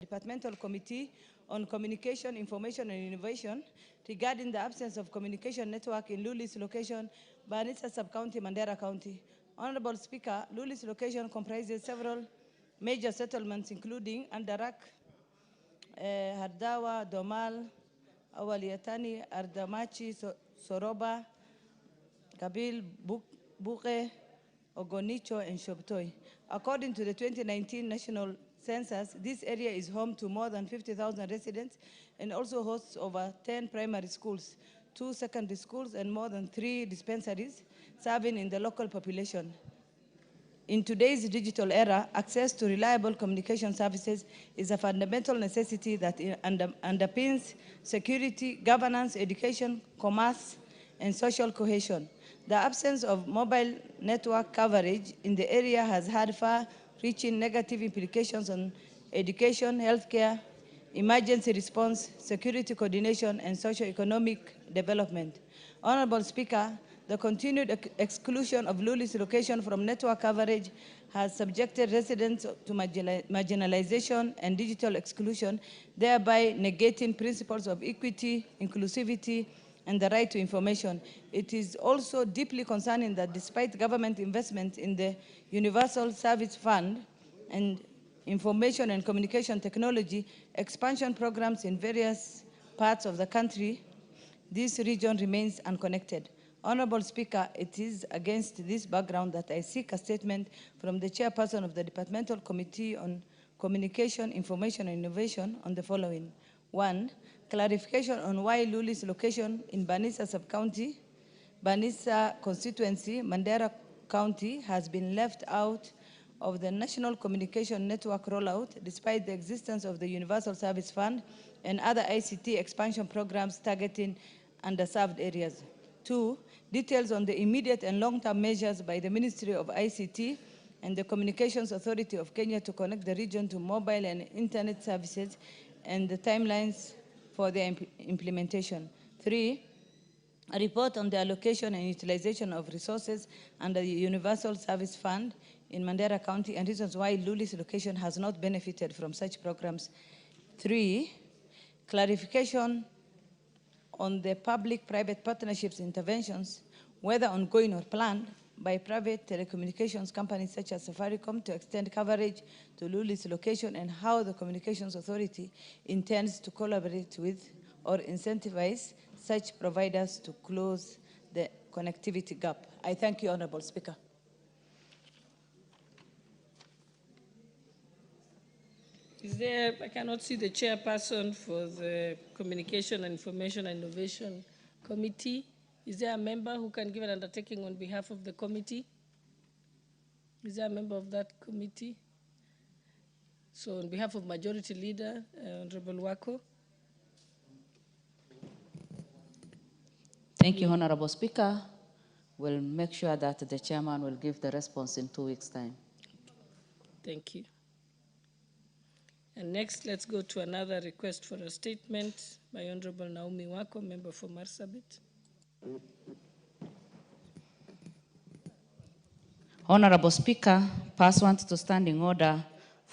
Departmental Committee on Communication, Information and Innovation regarding the absence of communication network in Luli's location, Banisa Sub-County, Mandera County. Honorable Speaker, Luli's location comprises several major settlements including Andarak, Hardawa, Domal, Awaliatani, Ardamachi, Soroba, Kabil, Buke, Ogonicho, and Shobtoi. According to the 2019 National Census, this area is home to more than 50,000 residents and also hosts over 10 primary schools, 2 secondary schools, and more than 3 dispensaries serving in the local population. In today's digital era, access to reliable communication services is a fundamental necessity that underpins security, governance, education, commerce, and social cohesion. The absence of mobile network coverage in the area has had far-reaching negative implications on education, healthcare, emergency response, security coordination, and socio-economic development. Honorable Speaker, the continued exclusion of Luli's location from network coverage has subjected residents to marginalization and digital exclusion, thereby negating principles of equity, inclusivity, and the right to information. It is also deeply concerning that despite government investment in the Universal Service Fund and information and communication technology expansion programs in various parts of the country, this region remains unconnected. Honorable Speaker, it is against this background that I seek a statement from the chairperson of the Departmental Committee on Communication, Information and Innovation on the following. 1, clarification on why Luli's location in Banisa Sub-County, Banisa Constituency, Mandera County has been left out of the National Communication Network rollout despite the existence of the Universal Service Fund and other ICT expansion programs targeting underserved areas. 2, details on the immediate and long-term measures by the Ministry of ICT and the Communications Authority of Kenya to connect the region to mobile and internet services and the timelines for their implementation. 3, a report on the allocation and utilization of resources under the Universal Service Fund in Mandera County and reasons why Luli's location has not benefited from such programs. 3, clarification on the public-private partnerships interventions, whether ongoing or planned, by private telecommunications companies such as Safaricom to extend coverage to Luli's location and how the Communications Authority intends to collaborate with or incentivize such providers to close the connectivity gap. I thank you, Honorable Speaker. Is there, I cannot see the chairperson for the Communication and Information and Innovation Committee. Is there a member who can give an undertaking on behalf of the committee? Is there a member of that committee? So on behalf of Majority Leader, Honorable Wako. Thank you, Honorable Speaker. We'll make sure that the chairman will give the response in 2 weeks' time. Thank you. And next, let's go to another request for a statement by Honorable Naomi Wako, member for Marsabit. Honorable Speaker, pursuant to Standing Order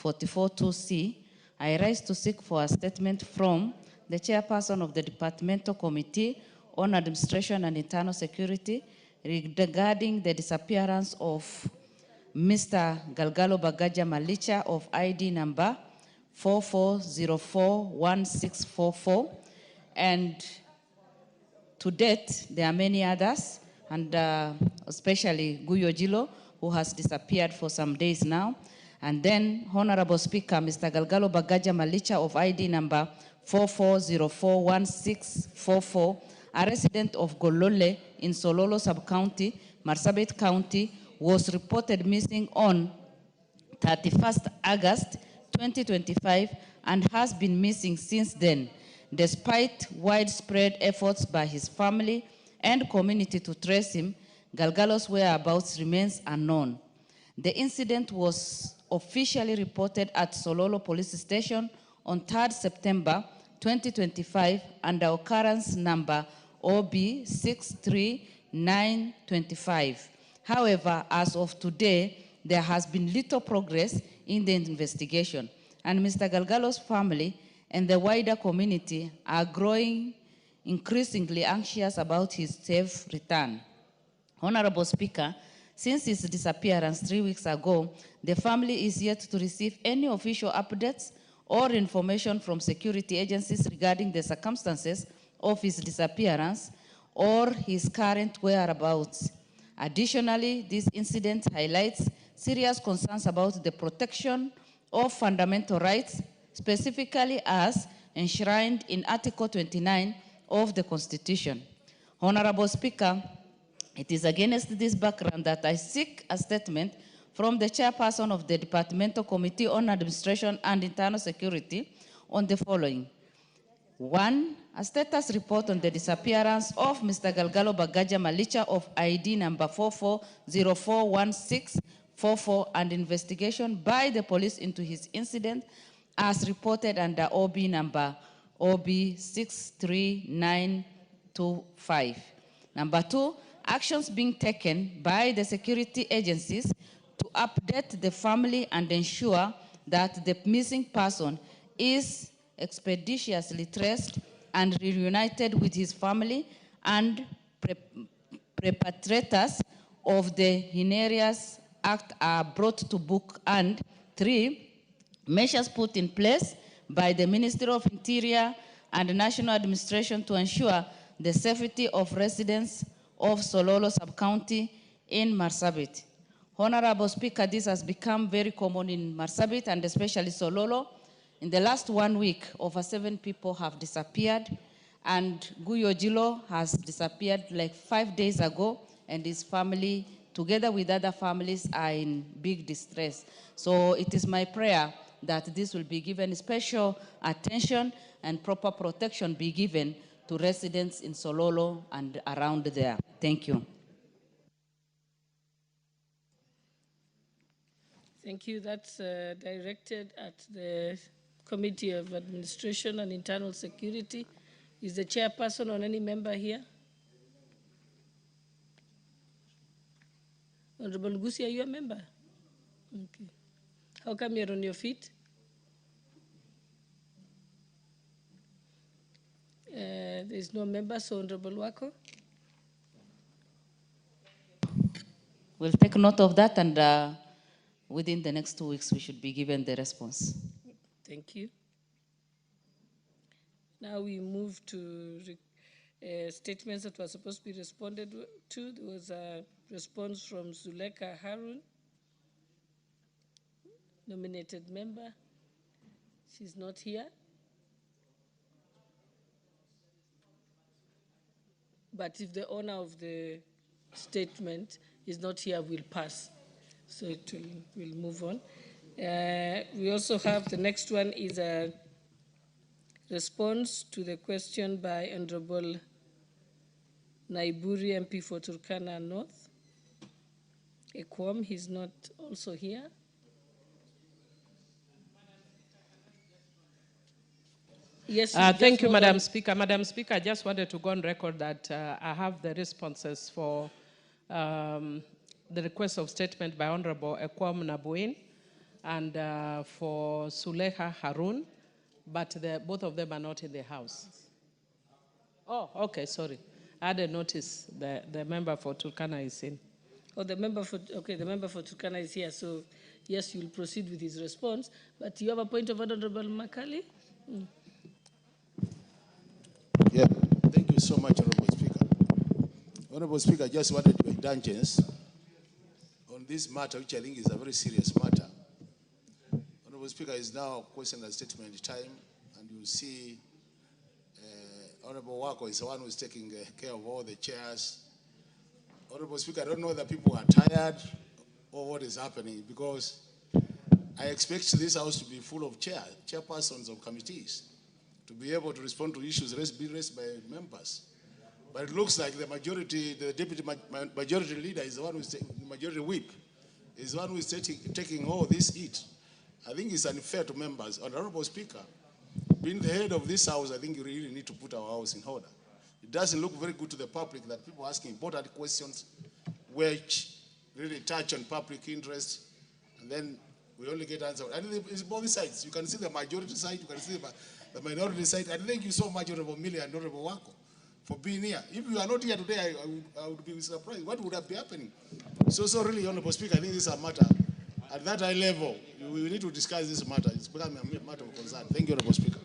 44.2c, I rise to seek for a statement from the chairperson of the Departmental Committee on Administration and Internal Security regarding the disappearance of Mr. Galgalo Bagaja Malicha of ID number 44041644, and to date there are many others, and especially Guyo Jilo, who has disappeared for some days now. And then, Honorable Speaker, Mr. Galgalo Bagaja Malicha of ID number 44041644, a resident of Golole in Sololo Sub-County, Marsabit County, was reported missing on 31st August 2025 and has been missing since then, despite widespread efforts by his family and community to trace him. Galgalo's whereabouts remains unknown. The incident was officially reported at Sololo Police Station on 3rd September 2025 under occurrence number OB 63925. However, as of today, there has been little progress in the investigation. and Mr. Galgalo's family and the wider community are growing increasingly anxious about his safe return. Honorable Speaker, since his disappearance 3 weeks ago, the family is yet to receive any official updates or information from security agencies regarding the circumstances of his disappearance or his current whereabouts. Additionally, this incident highlights serious concerns about the protection of fundamental rights, specifically as enshrined in Article 29 of the Constitution. Honorable Speaker, it is against this background that I seek a statement from the chairperson of the Departmental Committee on Administration and Internal Security on the following. 1, a status report on the disappearance of Mr. Galgalo Bagaja Malicha of ID number 44041644 and investigation by the police into his incident as reported under OB number OB 63925. Number 2, actions being taken by the security agencies to update the family and ensure that the missing person is expeditiously traced and reunited with his family, and perpetrators of the heinous act are brought to book. And 3, measures put in place by the Ministry of Interior and National Administration to ensure the safety of residents of Sololo Sub-County in Marsabit. Honorable Speaker, this has become very common in Marsabit and especially Sololo. In the last 1 week, over 7 people have disappeared, and Guyo Jilo has disappeared like 5 days ago, and his family, together with other families, are in big distress. So it is my prayer that this will be given special attention and proper protection be given to residents in Sololo and around there. Thank you. Thank you. That's directed at the Committee of Administration and Internal Security. Is the chairperson or any member here? Honorable Ngusi, are you a member? Okay. How come you're on your feet? There's no member, so Honorable Wako. We'll take note of that, and within the next 2 weeks, we should be given the response. Thank you. Now we move to statements that were supposed to be responded to. There was a response from Zuleka Harun, nominated member. She's not here. But if the owner of the statement is not here, we'll pass. So we'll move on. We also have, the next one is a response to the question by Honorable Naiburi MP for Turkana North. Ekwom, he's not also here. Yes. Thank you, Madam Speaker. Madam Speaker, I just wanted to go on record that I have the responses for the request of statement by Honorable Ekwom Nabuin and for Suleha Harun, but both of them are not in the House. Oh, okay, sorry. I had a notice the member for Turkana is in. Oh, the member for Turkana is here, so yes, you'll proceed with his response. But you have a point of order, Honorable Makali? Yeah, thank you so much, Honorable Speaker. Honorable Speaker, I just wanted your indulgence on this matter, which I think is a very serious matter. Honorable Speaker, is now question and statement time, and you'll see Honorable Wako is the one who's taking care of all the chairs. Honorable Speaker, I don't know whether people are tired or what is happening, because I expect this House to be full of chairpersons of committees to be able to respond to issues raised by members. But it looks like the majority, the deputy majority leader is the one who's taking, the majority whip is the one who is taking all this heat. I think it's unfair to members. Honorable Speaker, being the head of this House, I think you really need to put our House in order. It doesn't look very good to the public that people are asking important questions which really touch on public interest, and then we only get answers. And it's both sides. You can see the majority side, you can see the minority side. And thank you so much, Honorable Millie and Honorable Wako, for being here. If you are not here today, I would be surprised. What would have been happening? So really, Honorable Speaker, I think this is a matter at that high level. We need to discuss this matter. It's becoming a matter of concern. Thank you, Honorable Speaker.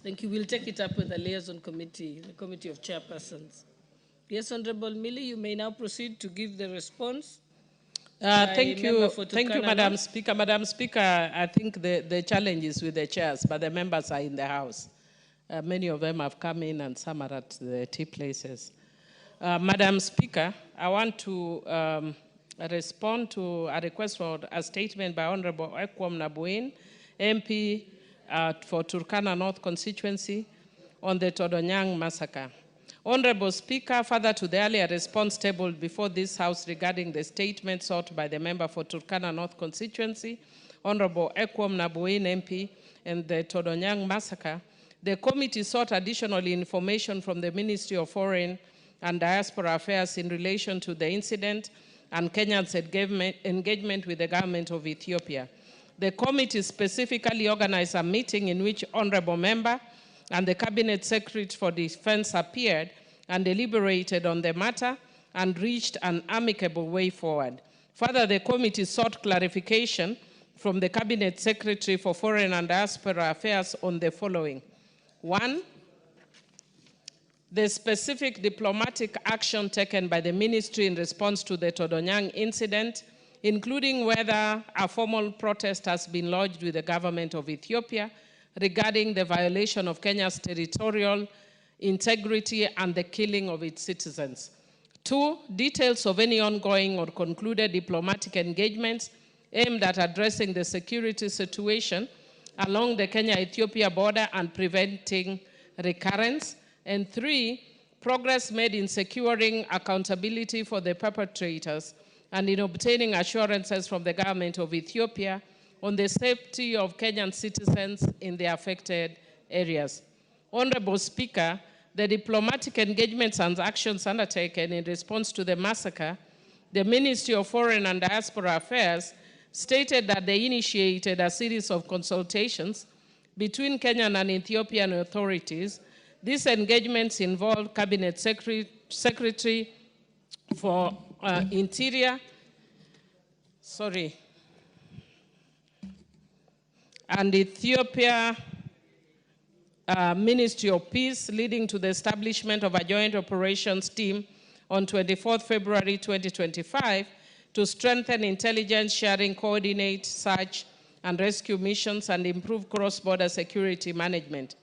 Thank you. We'll take it up with the liaison committee, the committee of chairpersons. Yes, Honorable Millie, you may now proceed to give the response. Thank you, Madam Speaker. Madam Speaker, I think the challenge is with the chairs, but the members are in the House. Many of them have come in and some are at the tea places. Madam Speaker, I want to respond to a request for a statement by Honorable Makwiny, MP for Turkana North constituency on the Todonyang massacre. Honorable Speaker, further to the earlier response tabled before this House regarding the statement sought by the member for Turkana North constituency, Honorable Makwiny MP, and the Todonyang massacre, the committee sought additional information from the Ministry of Foreign and Diaspora Affairs in relation to the incident and Kenya's engagement with the government of Ethiopia. The committee specifically organized a meeting in which Honorable Member and the Cabinet Secretary for Defense appeared and deliberated on the matter and reached an amicable way forward. Further, the committee sought clarification from the Cabinet Secretary for Foreign and Diaspora Affairs on the following. 1, the specific diplomatic action taken by the ministry in response to the Todonyang incident, including whether a formal protest has been lodged with the government of Ethiopia regarding the violation of Kenya's territorial integrity and the killing of its citizens. 2, details of any ongoing or concluded diplomatic engagements aimed at addressing the security situation along the Kenya-Ethiopia border and preventing recurrence. And 3, progress made in securing accountability for the perpetrators and in obtaining assurances from the government of Ethiopia on the safety of Kenyan citizens in the affected areas. Honorable Speaker, the diplomatic engagements and actions undertaken in response to the massacre, the Ministry of Foreign and Diaspora Affairs stated that they initiated a series of consultations between Kenyan and Ethiopian authorities. These engagements involved Cabinet Secretary for Interior, and Ethiopia Ministry of Peace, leading to the establishment of a joint operations team on 24th February 2025 to strengthen intelligence sharing, coordinate search and rescue missions, and improve cross-border security management.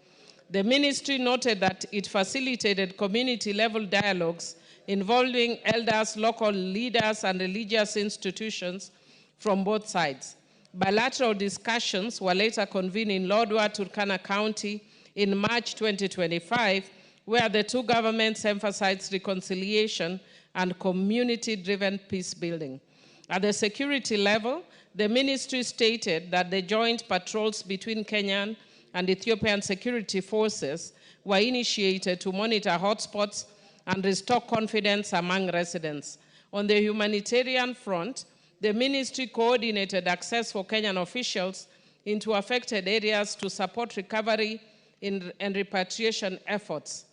The ministry noted that it facilitated community-level dialogues involving elders, local leaders, and religious institutions from both sides. Bilateral discussions were later convened in Lodwar, Turkana County in March 2025, where the two governments emphasized reconciliation and community-driven peace building. At the security level, the ministry stated that the joint patrols between Kenyan and Ethiopian security forces were initiated to monitor hotspots and restore confidence among residents. On the humanitarian front, the ministry coordinated access for Kenyan officials into affected areas to support recovery and repatriation efforts.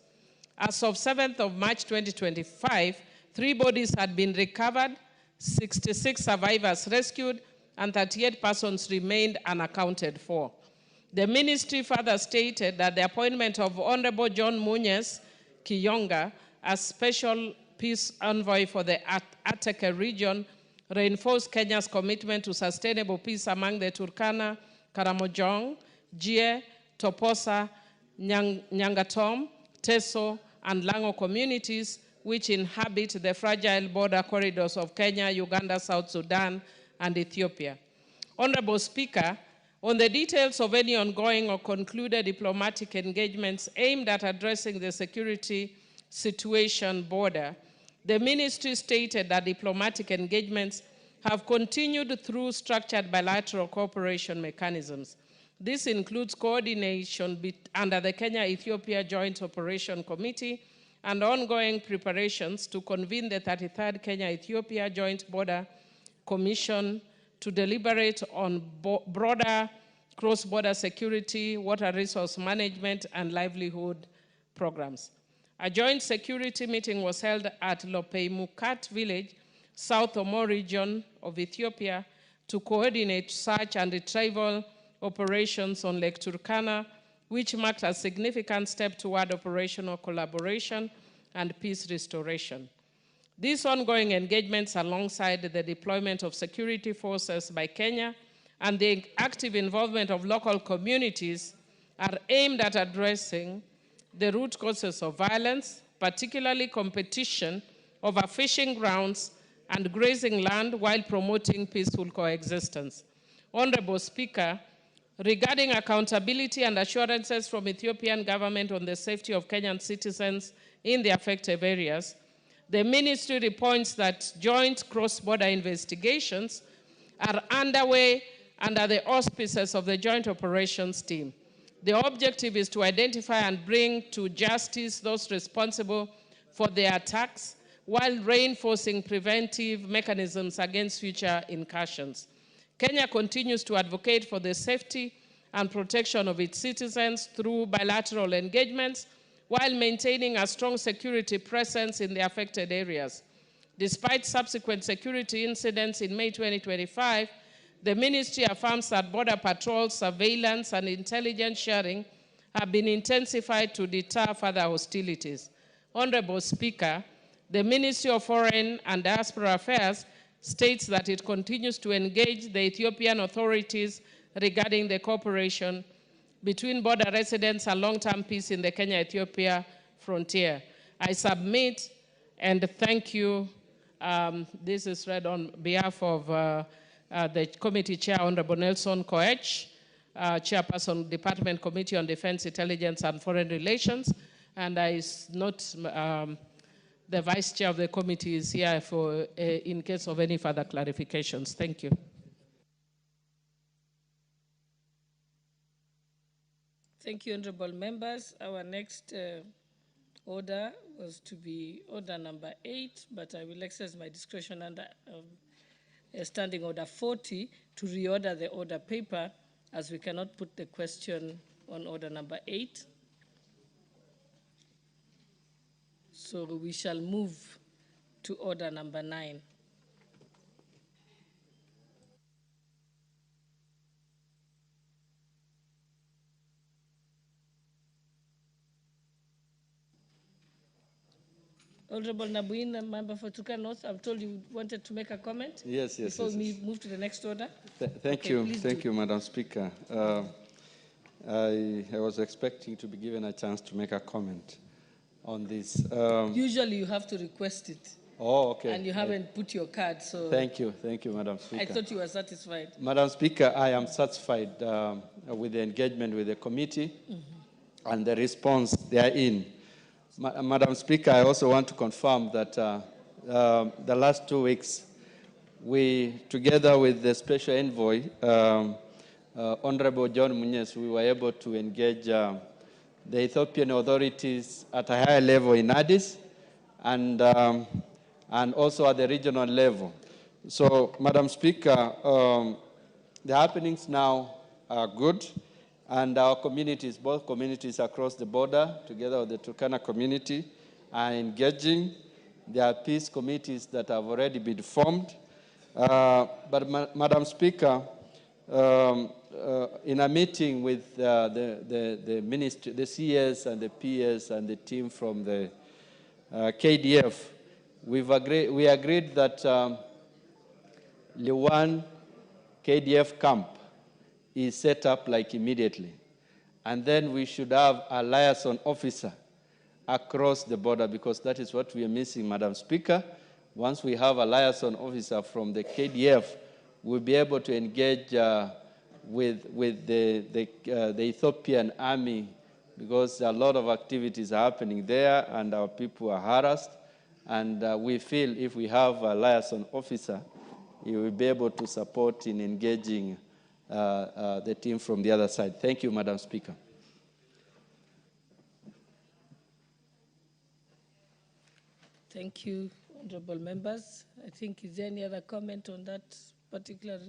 As of 7th of March 2025, 3 bodies had been recovered, 66 survivors rescued, and 38 persons remained unaccounted for. The ministry further stated that the appointment of Honorable John Munyes Kiyonga as special peace envoy for the Ateke region reinforced Kenya's commitment to sustainable peace among the Turkana, Karamojong, Jie, Toposa, Nyangatom, Teso, and Lango communities, which inhabit the fragile border corridors of Kenya, Uganda, South Sudan, and Ethiopia. Honorable Speaker, on the details of any ongoing or concluded diplomatic engagements aimed at addressing the security situation border, the ministry stated that diplomatic engagements have continued through structured bilateral cooperation mechanisms. This includes coordination under the Kenya-Ethiopia Joint Operation Committee and ongoing preparations to convene the 33rd Kenya-Ethiopia Joint Border Commission to deliberate on broader cross-border security, water resource management, and livelihood programs. A joint security meeting was held at Lopeimukat village, South Omo region of Ethiopia, to coordinate search and retrieval operations on Lake Turkana, which marked a significant step toward operational collaboration and peace restoration. These ongoing engagements, alongside the deployment of security forces by Kenya and the active involvement of local communities, are aimed at addressing the root causes of violence, particularly competition over fishing grounds and grazing land, while promoting peaceful coexistence. Honorable Speaker, regarding accountability and assurances from Ethiopian government on the safety of Kenyan citizens in the affected areas, the ministry reports that joint cross-border investigations are underway under the auspices of the Joint Operations Team. The objective is to identify and bring to justice those responsible for the attacks, while reinforcing preventive mechanisms against future incursions. Kenya continues to advocate for the safety and protection of its citizens through bilateral engagements, while maintaining a strong security presence in the affected areas. Despite subsequent security incidents in May 2025, the ministry affirms that border patrols, surveillance, and intelligence sharing have been intensified to deter further hostilities. Honorable Speaker, the Ministry of Foreign and Diaspora Affairs states that it continues to engage the Ethiopian authorities regarding the cooperation between border residents and long-term peace in the Kenya-Ethiopia frontier. I submit and thank you. This is read on behalf of the committee chair, Honorable Nelson Koech, chairperson, Department Committee on Defense, Intelligence, and Foreign Relations. And I note the vice chair of the committee is here for in case of any further clarifications. Thank you. Thank you, honorable members. Our next order was to be order number 8, but I will exercise my discretion under standing order 40 to reorder the order paper, as we cannot put the question on order number 8. So we shall move to order number 9. Honorable Nabuin, member for Turkana North, I'm told you wanted to make a comment? Yes. Before we move to the next order? Thank you, Madam Speaker. I was expecting to be given a chance to make a comment on this. Usually you have to request it. Oh, okay. And you haven't put your card, so... Thank you, Madam Speaker. I thought you were satisfied. Madam Speaker, I am satisfied with the engagement with the committee and the response therein. Madam Speaker, I also want to confirm that the last 2 weeks, we, together with the Special Envoy, Honorable John Munyes, we were able to engage the Ethiopian authorities at a higher level in Addis and also at the regional level. So, Madam Speaker, the happenings now are good. And our communities, both communities across the border, together with the Turkana community, are engaging. There are peace committees that have already been formed. But Madam Speaker, in a meeting with the ministry, the CS and the PS and the team from the KDF, we agreed that Liwan KDF camp is set up like immediately. And then we should have a liaison officer across the border, because that is what we are missing, Madam Speaker. Once we have a liaison officer from the KDF, we'll be able to engage with the Ethiopian army, because a lot of activities are happening there and our people are harassed. And we feel if we have a liaison officer, he will be able to support in engaging the team from the other side. Thank you, Madam Speaker. Thank you, honorable members. I think, is there any other comment on that particular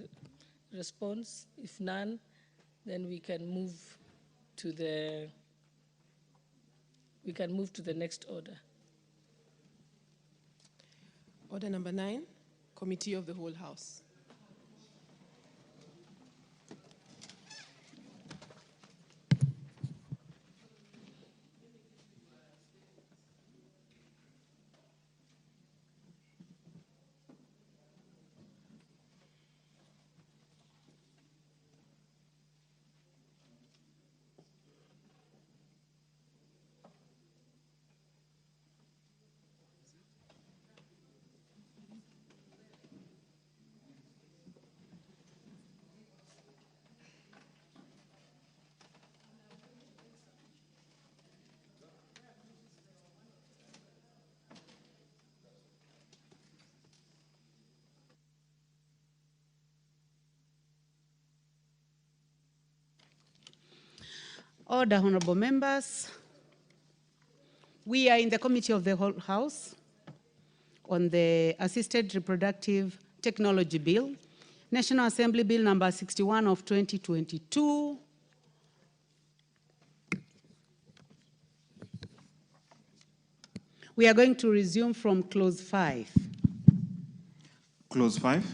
response? If none, then we can move to the next order. Order number 9, Committee of the Whole House. Order, honorable members. We are in the Committee of the Whole House on the Assisted Reproductive Technology Bill, National Assembly Bill number 61 of 2022. We are going to resume from clause 5. Clause 5.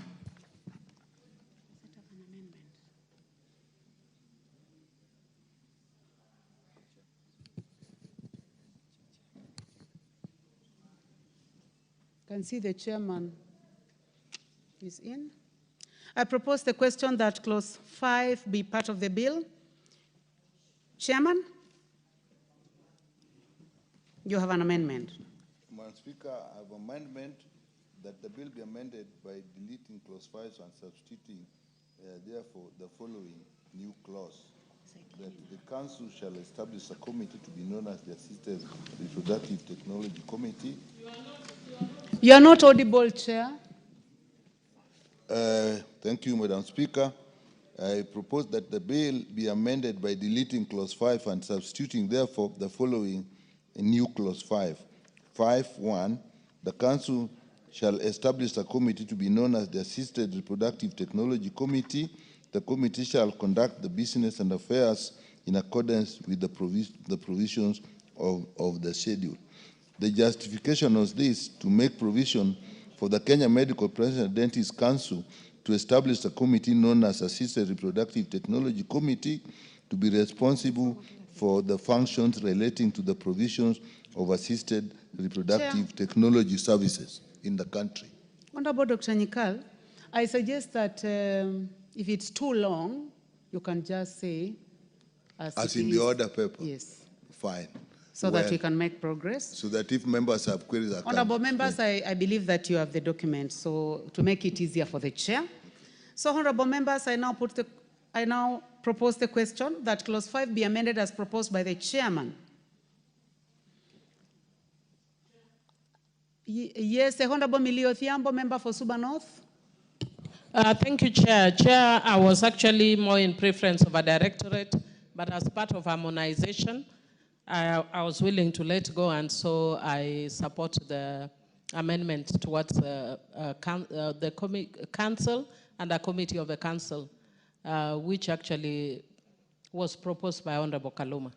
Can see the chairman is in. I propose the question that clause 5 be part of the bill. Chairman, you have an amendment. Madam Speaker, I have an amendment that the bill be amended by deleting clause 5 and substituting, therefore, the following new clause. That the Council shall establish a committee to be known as the Assisted Reproductive Technology Committee. You are not audible, Chair. Thank you, Madam Speaker. I propose that the bill be amended by deleting clause 5 and substituting, therefore, the following new clause 5. 5.1, the Council shall establish a committee to be known as the Assisted Reproductive Technology Committee. The committee shall conduct the business and affairs in accordance with the provisions of the schedule. The justification of this to make provision for the Kenya Medical Professional Dentists Council to establish a committee known as Assisted Reproductive Technology Committee to be responsible for the functions relating to the provisions of assisted reproductive technology services in the country. Honorable Dr. Nyikal, I suggest that if it's too long, you can just say as in the order paper? Yes. Fine. So that we can make progress. So that if members have queries, Honorable members, I believe that you have the document, so to make it easier for the chair. So, honorable members, I now propose the question that clause 5 be amended as proposed by the chairman. Yes, the Honorable Millie Othiambo, member for Suba North. Thank you, Chair. Chair, I was actually more in preference of a directorate, but as part of harmonization, I was willing to let go, and so I support the amendment towards the council and a committee of the council, which actually was proposed by Honorable Kaluma.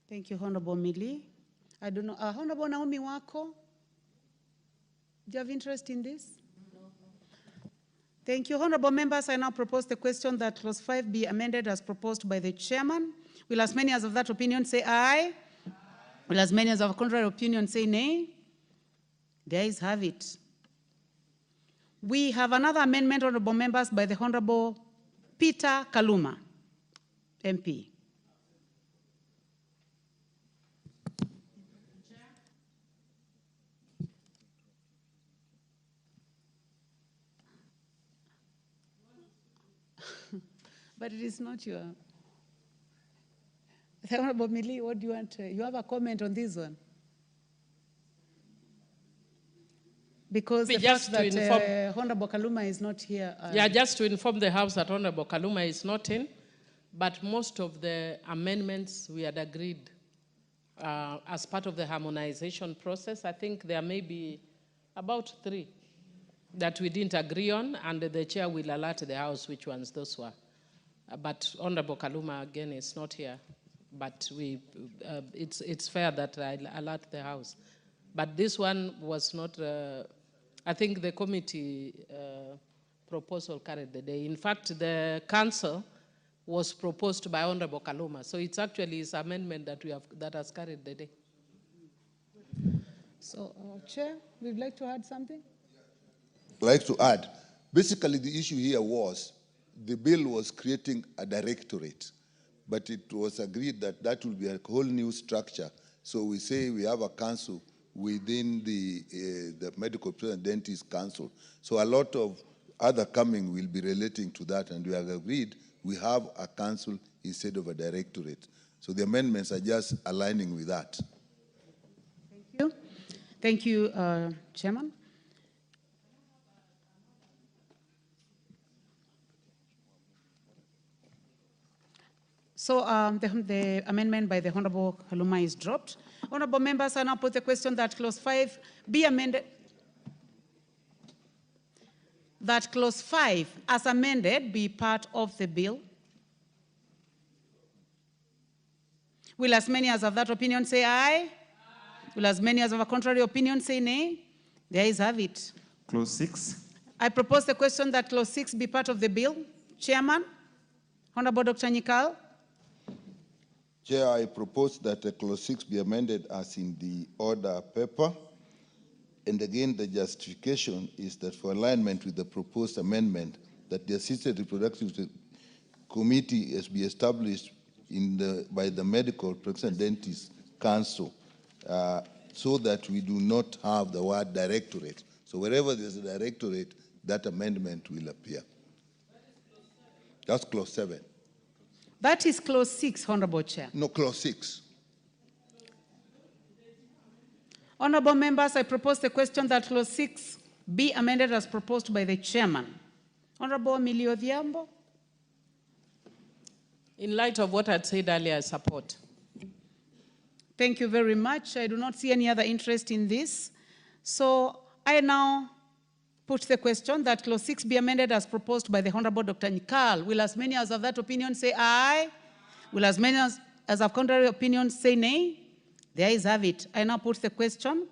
Thank you, Honorable Millie. I don't know, Honorable Naomi Wako, do you have interest in this? Thank you. Honorable members, I now propose the question that clause 5 be amended as proposed by the chairman. Will as many as of that opinion say aye? Aye. Will as many as of contrary opinion say nay? The ayes have it. We have another amendment, honorable members, by the Honorable Peter Kaluma, MP. But it is not your... Honorable Millie, what do you want? You have a comment on this one? Because the fact that Honorable Kaluma is not here. Yeah, just to inform the House that Honorable Kaluma is not in, but most of the amendments we had agreed as part of the harmonization process. I think there may be about 3 that we didn't agree on, and the chair will alert the House which ones those were. But Honorable Kaluma, again, is not here. But it's fair that I alert the House. But this one was not, I think the committee proposal carried the day. In fact, the council was proposed by Honorable Kaluma. So it's actually his amendment that has carried the day. So, Chair, we'd like to add something? I'd like to add, basically the issue here was the bill was creating a directorate, but it was agreed that that will be a whole new structure. So we say we have a council within the Medical President Dentist Council. So a lot of other coming will be relating to that, and we have agreed we have a council instead of a directorate. So the amendments are just aligning with that. Thank you. Thank you, Chairman. So the amendment by the Honorable Kaluma is dropped. Honorable members, I now put the question that clause 5 be amended. That clause 5, as amended, be part of the bill. Will as many as have that opinion say aye? Aye. Will as many as have a contrary opinion say nay? The ayes have it. Clause 6. I propose the question that clause 6 be part of the bill. Chairman, Honorable Dr. Nyikal. Chair, I propose that clause 6 be amended as in the order paper. And again, the justification is that for alignment with the proposed amendment, that the Assisted Reproductive Committee has been established by the Medical Practitioner Dentist Council, so that we do not have the word directorate. So wherever there's a directorate, that amendment will appear. That's clause 7. That is clause 6, Honorable Chair. No, clause 6. Honorable members, I propose the question that clause 6 be amended as proposed by the chairman. Honorable Emilio Odhiambo. In light of what I'd said earlier, I support. Thank you very much. I do not see any other interest in this. So I now put the question that clause 6 be amended as proposed by the Honorable Dr. Nyikal. Will as many as of that opinion say aye? Will as many as of contrary opinion say nay? The ayes have it. I now put the question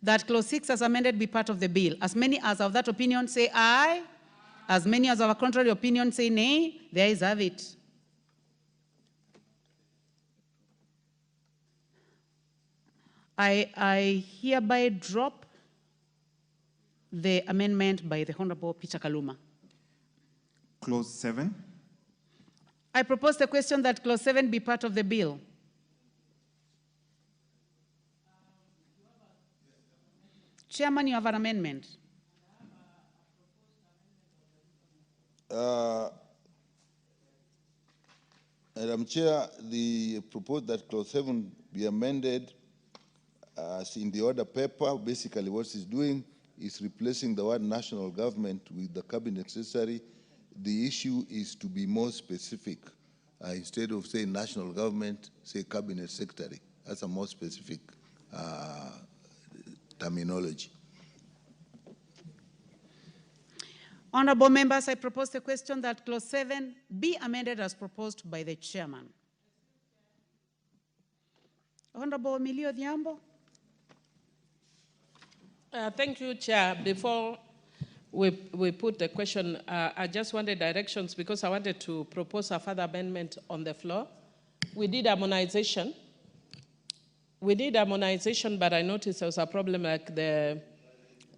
that clause 6 as amended be part of the bill. As many as of that opinion say aye? As many as of a contrary opinion say nay? The ayes have it. I hereby drop the amendment by the Honorable Peter Kaluma. Clause 7. I propose the question that clause 7 be part of the bill. Chairman, you have an amendment. Madam Chair, the proposed that clause 7 be amended as in the order paper. Basically what it's doing is replacing the word national government with the cabinet secretary. The issue is to be more specific. Instead of saying national government, say cabinet secretary. That's a more specific terminology. Honorable members, I propose the question that clause 7 be amended as proposed by the chairman. Honorable Emilio Odhiambo. Thank you, Chair. Before we put the question, I just wanted directions because I wanted to propose a further amendment on the floor. We did harmonization. But I noticed there was a problem like the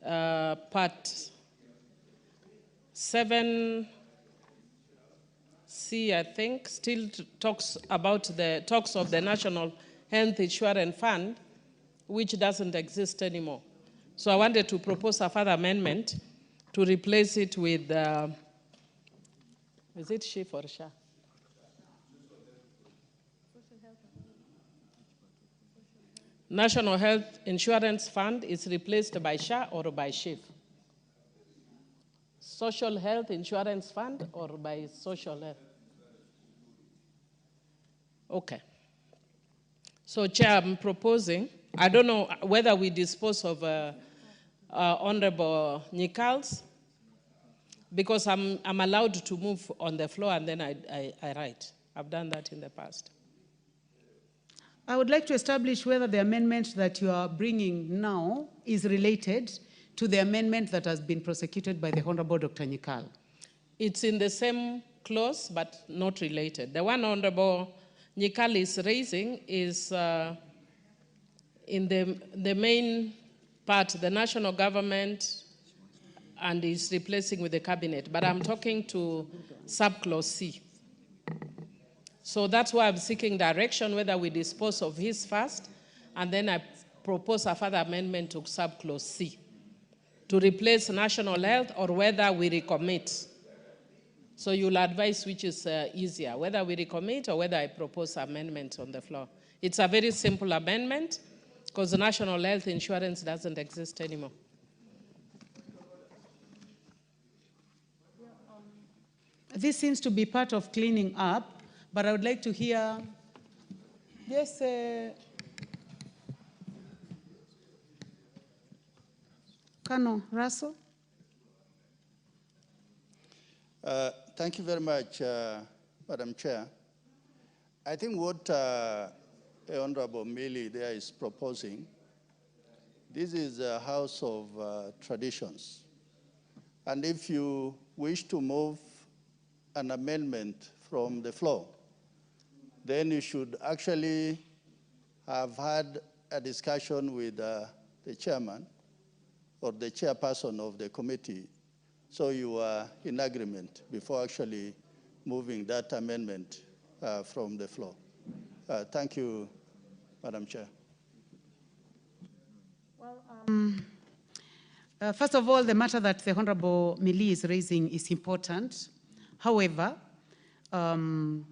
part 7C, I think, still talks about the talks of the National Health Insurance Fund, which doesn't exist anymore. So I wanted to propose a further amendment to replace it with, is it SHIF or SHA? National Health Insurance Fund is replaced by SHA or by SHIF? Social Health Insurance Fund or by Social Health? Okay. So, Chair, I'm proposing, I don't know whether we dispose of Honorable Nyikals, because I'm allowed to move on the floor and then I write. I've done that in the past. I would like to establish whether the amendment that you are bringing now is related to the amendment that has been prosecuted by the Honorable Dr. Nyikal. It's in the same clause, but not related. The one Honorable Nyikal is raising is in the main part, the national government, and is replacing with the cabinet. But I'm talking to subclause C. So that's why I'm seeking direction, whether we dispose of his first, and then I propose a further amendment to subclause C to replace national health, or whether we recommit. So you'll advise which is easier, whether we recommit or whether I propose amendment on the floor. It's a very simple amendment because the national health insurance doesn't exist anymore. This seems to be part of cleaning up, but I would like to hear, yes, Colonel Russell. Thank you very much, Madam Chair. I think what Honorable Millie there is proposing, this is a house of traditions. And if you wish to move an amendment from the floor, then you should actually have had a discussion with the chairman or the chairperson of the committee, so you are in agreement before actually moving that amendment from the floor. Thank you, Madam Chair. Well, first of all, the matter that the Honorable Millie is raising is important. However, and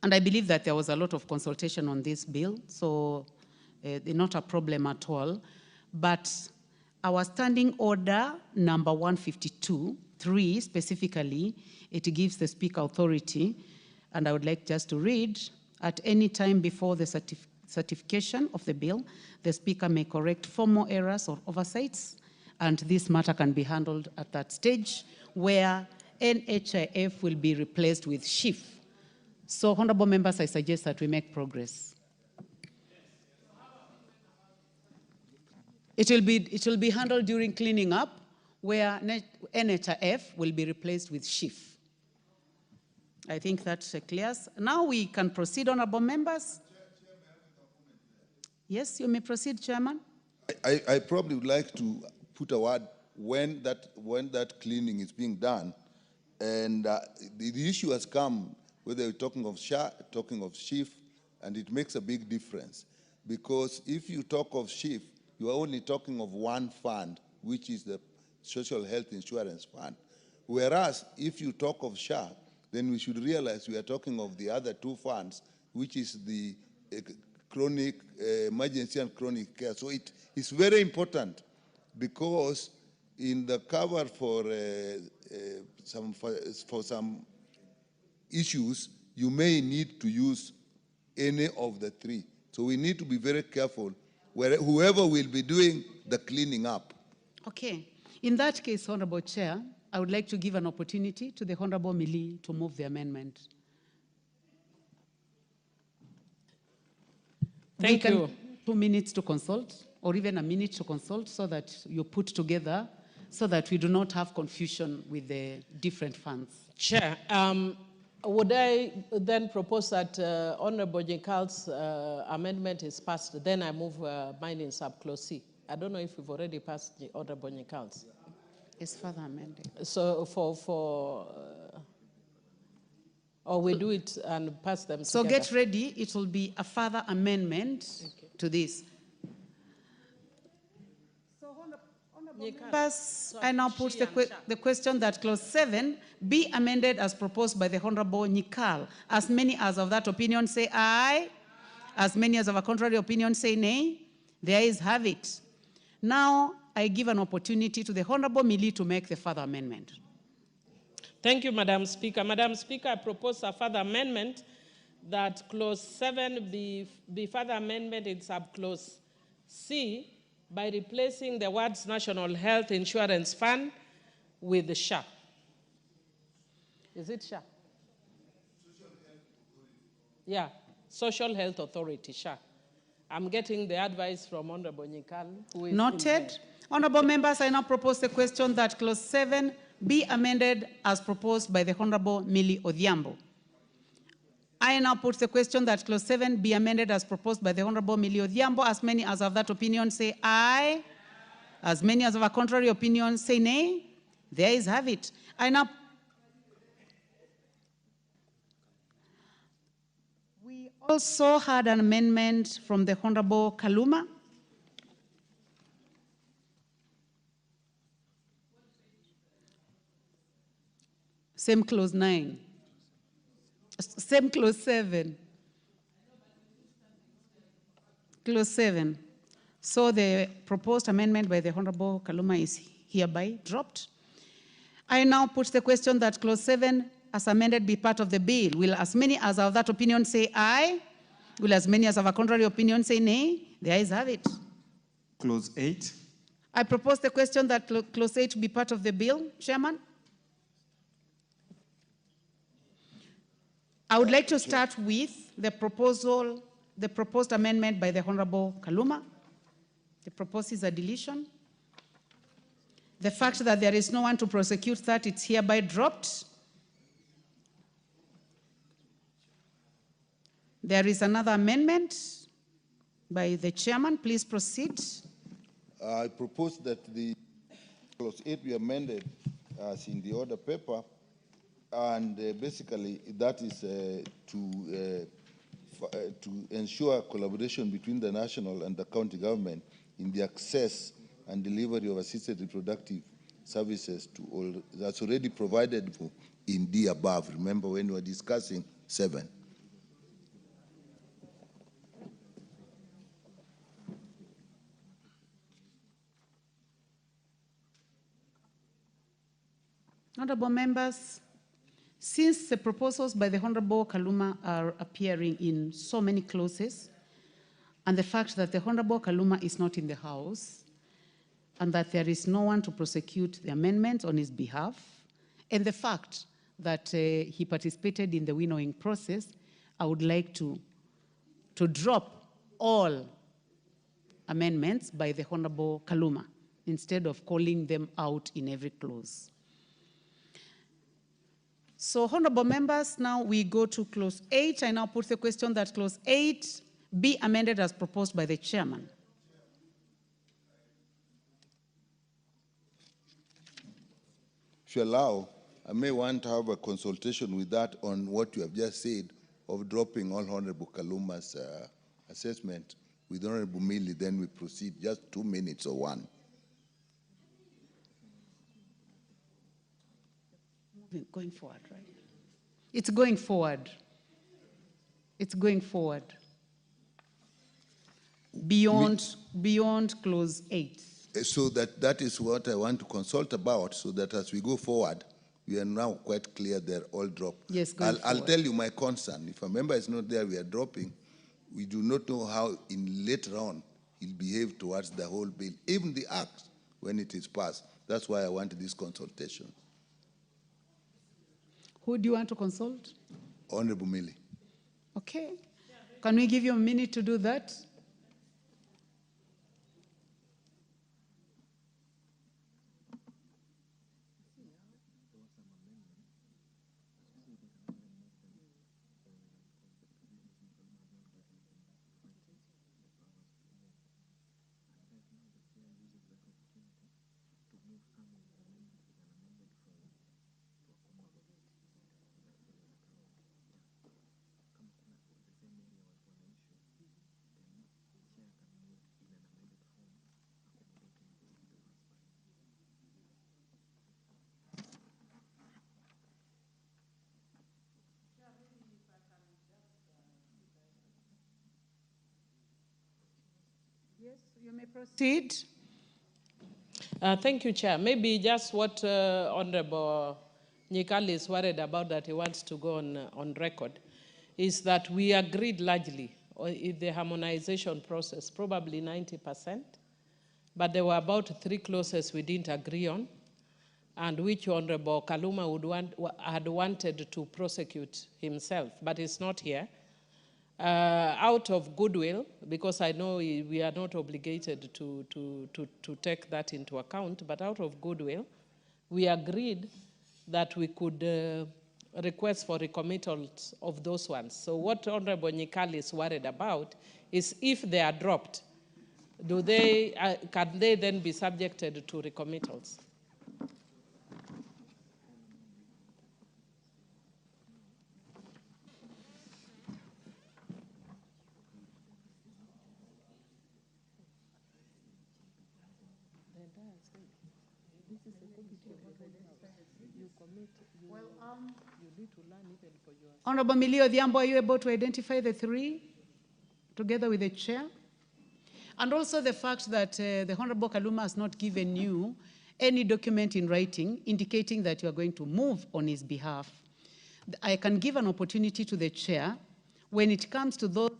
I believe that there was a lot of consultation on this bill, so not a problem at all. But our standing order number 152.3 specifically, it gives the Speaker authority, and I would like just to read, at any time before the certification of the bill, the Speaker may correct formal errors or oversights, and this matter can be handled at that stage where NHIF will be replaced with SHIF. So, honorable members, I suggest that we make progress. It will be handled during cleaning up, where NHIF will be replaced with SHIF. I think that clears. Now we can proceed, honorable members. Yes, you may proceed, Chairman. I probably would like to put a word when that cleaning is being done. And the issue has come, whether you're talking of SHA, talking of SHIF, and it makes a big difference. Because if you talk of SHIF, you are only talking of one fund, which is the Social Health Insurance Fund. Whereas, if you talk of SHA, then we should realize we are talking of the other two funds, which is the chronic, emergency and chronic care. So it is very important, because in the cover for some issues, you may need to use any of the three. So we need to be very careful whoever will be doing the cleaning up. Okay. In that case, Honorable Chair, I would like to give an opportunity to the Honorable Millie to move the amendment. Thank you. 2 minutes to consult, or even a minute to consult, so that you put together, so that we do not have confusion with the different funds. Chair, would I then propose that Honorable Nyikal's amendment is passed, then I move mine in subclause C. I don't know if we've already passed the Honorable Nyikal's. It's further amended. So or we do it and pass them So together. get ready, it will be a further amendment to this. So honorable members, I now put the question that clause 7 be amended as proposed by the Honorable Nyikal. As many as of that opinion say aye. As many as of a contrary opinion say nay. The ayes have it. Now I give an opportunity to the Honorable Millie to make the further amendment. Thank you, Madam Speaker. Madam Speaker, I propose a further amendment that clause 7 be further amendment in subclause C by replacing the words National Health Insurance Fund with SHA. Is it SHA? Yeah, Social Health Authority, SHA. I'm getting the advice from Honorable Nyikal, who is Noted. Honorable members, I now propose the question that clause 7 be amended as proposed by the Honorable Millie Odhiambo. I now put the question that clause 7 be amended as proposed by the Honorable Millie Odhiambo. As many as of that opinion say aye. As many as of a contrary opinion say nay. The ayes have it. I now We also had an amendment from the Honorable Kaluma. Same clause 9. Same clause 7. Clause 7. So the proposed amendment by the Honorable Kaluma is hereby dropped. I now put the question that clause 7 as amended be part of the bill. Will as many as of that opinion say aye? Will as many as of a contrary opinion say nay? The ayes have it. Clause 8. I propose the question that clause 8 be part of the bill, Chairman. I would like to start with the proposed amendment by the Honorable Kaluma. The proposes a deletion. The fact that there is no one to prosecute that, it's hereby dropped. There is another amendment by the chairman. Please proceed. I propose that the clause 8 be amended as in the order paper, and basically that is to ensure collaboration between the national and the county government in the access and delivery of assisted reproductive services to all that's already provided for in the above. Remember when we were discussing 7. Honorable members, since the proposals by the Honorable Kaluma are appearing in so many clauses, and the fact that the Honorable Kaluma is not in the House, and that there is no one to prosecute the amendments on his behalf, and the fact that he participated in the winnowing process, I would like to drop all amendments by the Honorable Kaluma instead of calling them out in every clause. So, honorable members, now we go to clause 8. I now put the question that clause 8 be amended as proposed by the chairman. If you allow, I may want to have a consultation with that on what you have just said of dropping all Honorable Kaluma's assessment with Honorable Millie, then we proceed. Just 2 minutes or 1. Going forward, right? It's going forward. It's going forward. Beyond clause 8. So that is what I want to consult about, so that as we go forward, we are now quite clear they're all dropped. Yes, I'll tell you my concern. If a member is not there, we are dropping. We do not know how in later on he'll behave towards the whole bill, even the act when it is passed. That's why I wanted this consultation. Who do you want to consult? Honorable Millie. Okay. Can we give you a minute to do that? Yes, you may proceed. Thank you, Chair. Maybe just what Honorable Nyikal is worried about, that he wants to go on record. is that we agreed largely in the harmonization process, probably 90%, but there were about 3 clauses we didn't agree on, and which Honorable Kaluma had wanted to prosecute himself, but he's not here. Out of goodwill, because I know we are not obligated to take that into account, but out of goodwill, we agreed that we could request for recommittals of those ones. So what Honorable Nyikali is worried about is if they are dropped, can they then be subjected to recommittals? Honorable Millie Odhiambo, are you able to identify the 3 together with the chair? And also the fact that the Honorable Kaluma has not given you any document in writing indicating that you are going to move on his behalf. I can give an opportunity to the chair when it comes to those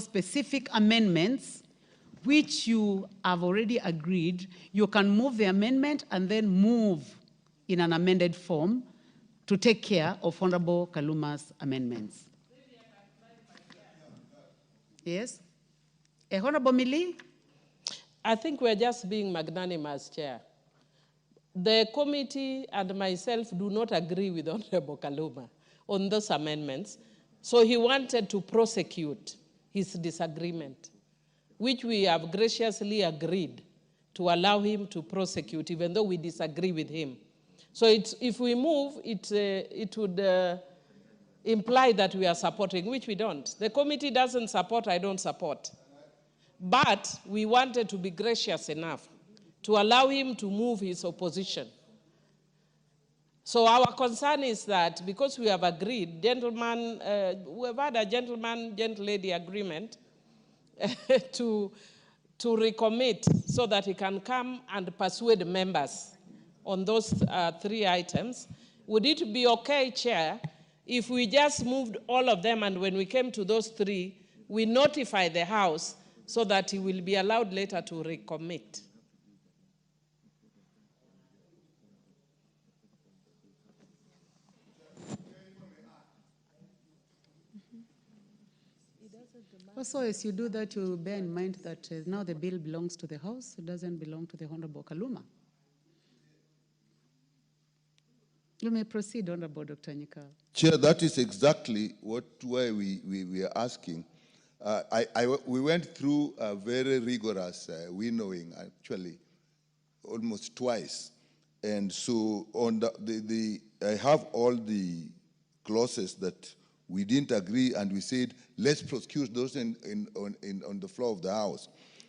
specific amendments which you have already agreed, you can move the amendment and then move in an amended form to take care of Honorable Kaluma's amendments. Yes? Honorable Millie? I think we're just being magnanimous, Chair. The committee and myself do not agree with Honorable Kaluma on those amendments, so he wanted to prosecute his disagreement, which we have graciously agreed to allow him to prosecute, even though we disagree with him. So if we move, it would imply that we are supporting, which we don't. The committee doesn't support, I don't support. But we wanted to be gracious enough to allow him to move his opposition. So our concern is that because we have agreed, gentlemen, we have had a gentle-lady agreement to recommit so that he can come and persuade members on those 3 items. Would it be okay, Chair, if we just moved all of them and when we came to those 3, we notify the House so that he will be allowed later to recommit? Also, as you do that, you bear in mind that now the bill belongs to the House. It doesn't belong to the Honorable Kaluma. You may proceed, Honorable Dr. Nyikali. Chair, that is exactly why we are asking. We went through a very rigorous winnowing, actually, almost twice. And so on I have all the clauses that we didn't agree, and we said, let's prosecute those on the floor of the House.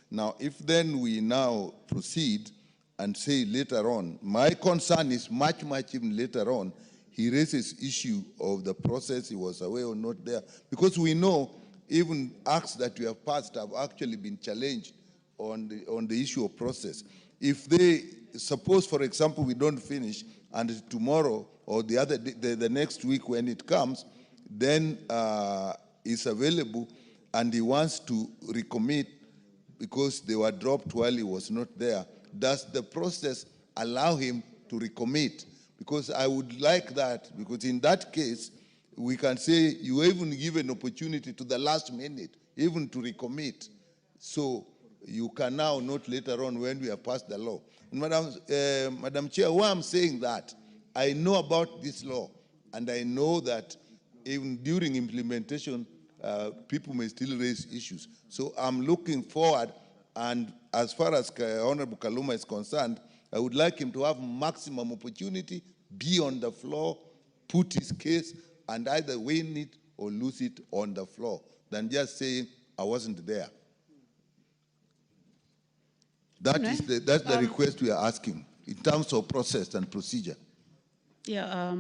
Now, if then we now proceed and say later on, my concern is much even later on, he raises issue of the process, he was aware or not there, because we know even acts that we have passed have actually been challenged on the issue of process. If they, suppose for example, we don't finish, and tomorrow or the next week when it comes, then it's available and he wants to recommit because they were dropped while he was not there, does the process allow him to recommit? Because I would like that, because in that case, we can say you even give an opportunity to the last minute, even to recommit. So you can now, not later on when we have passed the law. And Madam Chair, why I'm saying that, I know about this law, and I know that even during implementation, people may still raise issues. So I'm looking forward, and as far as Honorable Kaluma is concerned, I would like him to have maximum opportunity, be on the floor, put his case, and either win it or lose it on the floor, than just saying, I wasn't there. That's the request we are asking, in terms of process and procedure. Yeah,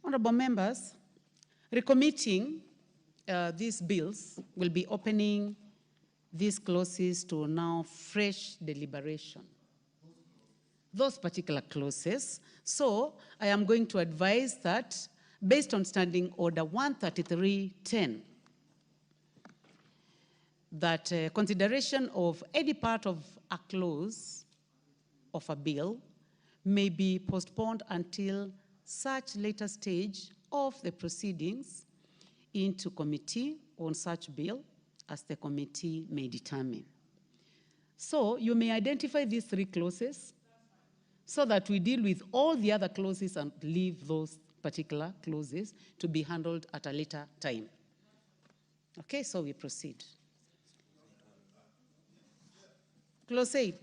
honorable members, recommitting these bills will be opening these clauses to now fresh deliberation. those particular clauses. So I am going to advise that based on Standing Order 133.10, that consideration of any part of a clause of a bill may be postponed until such later stage of the proceedings into committee on such bill as the committee may determine. So you may identify these three clauses so that we deal with all the other clauses and leave those particular clauses to be handled at a later time. Okay, so we proceed. Clause 8.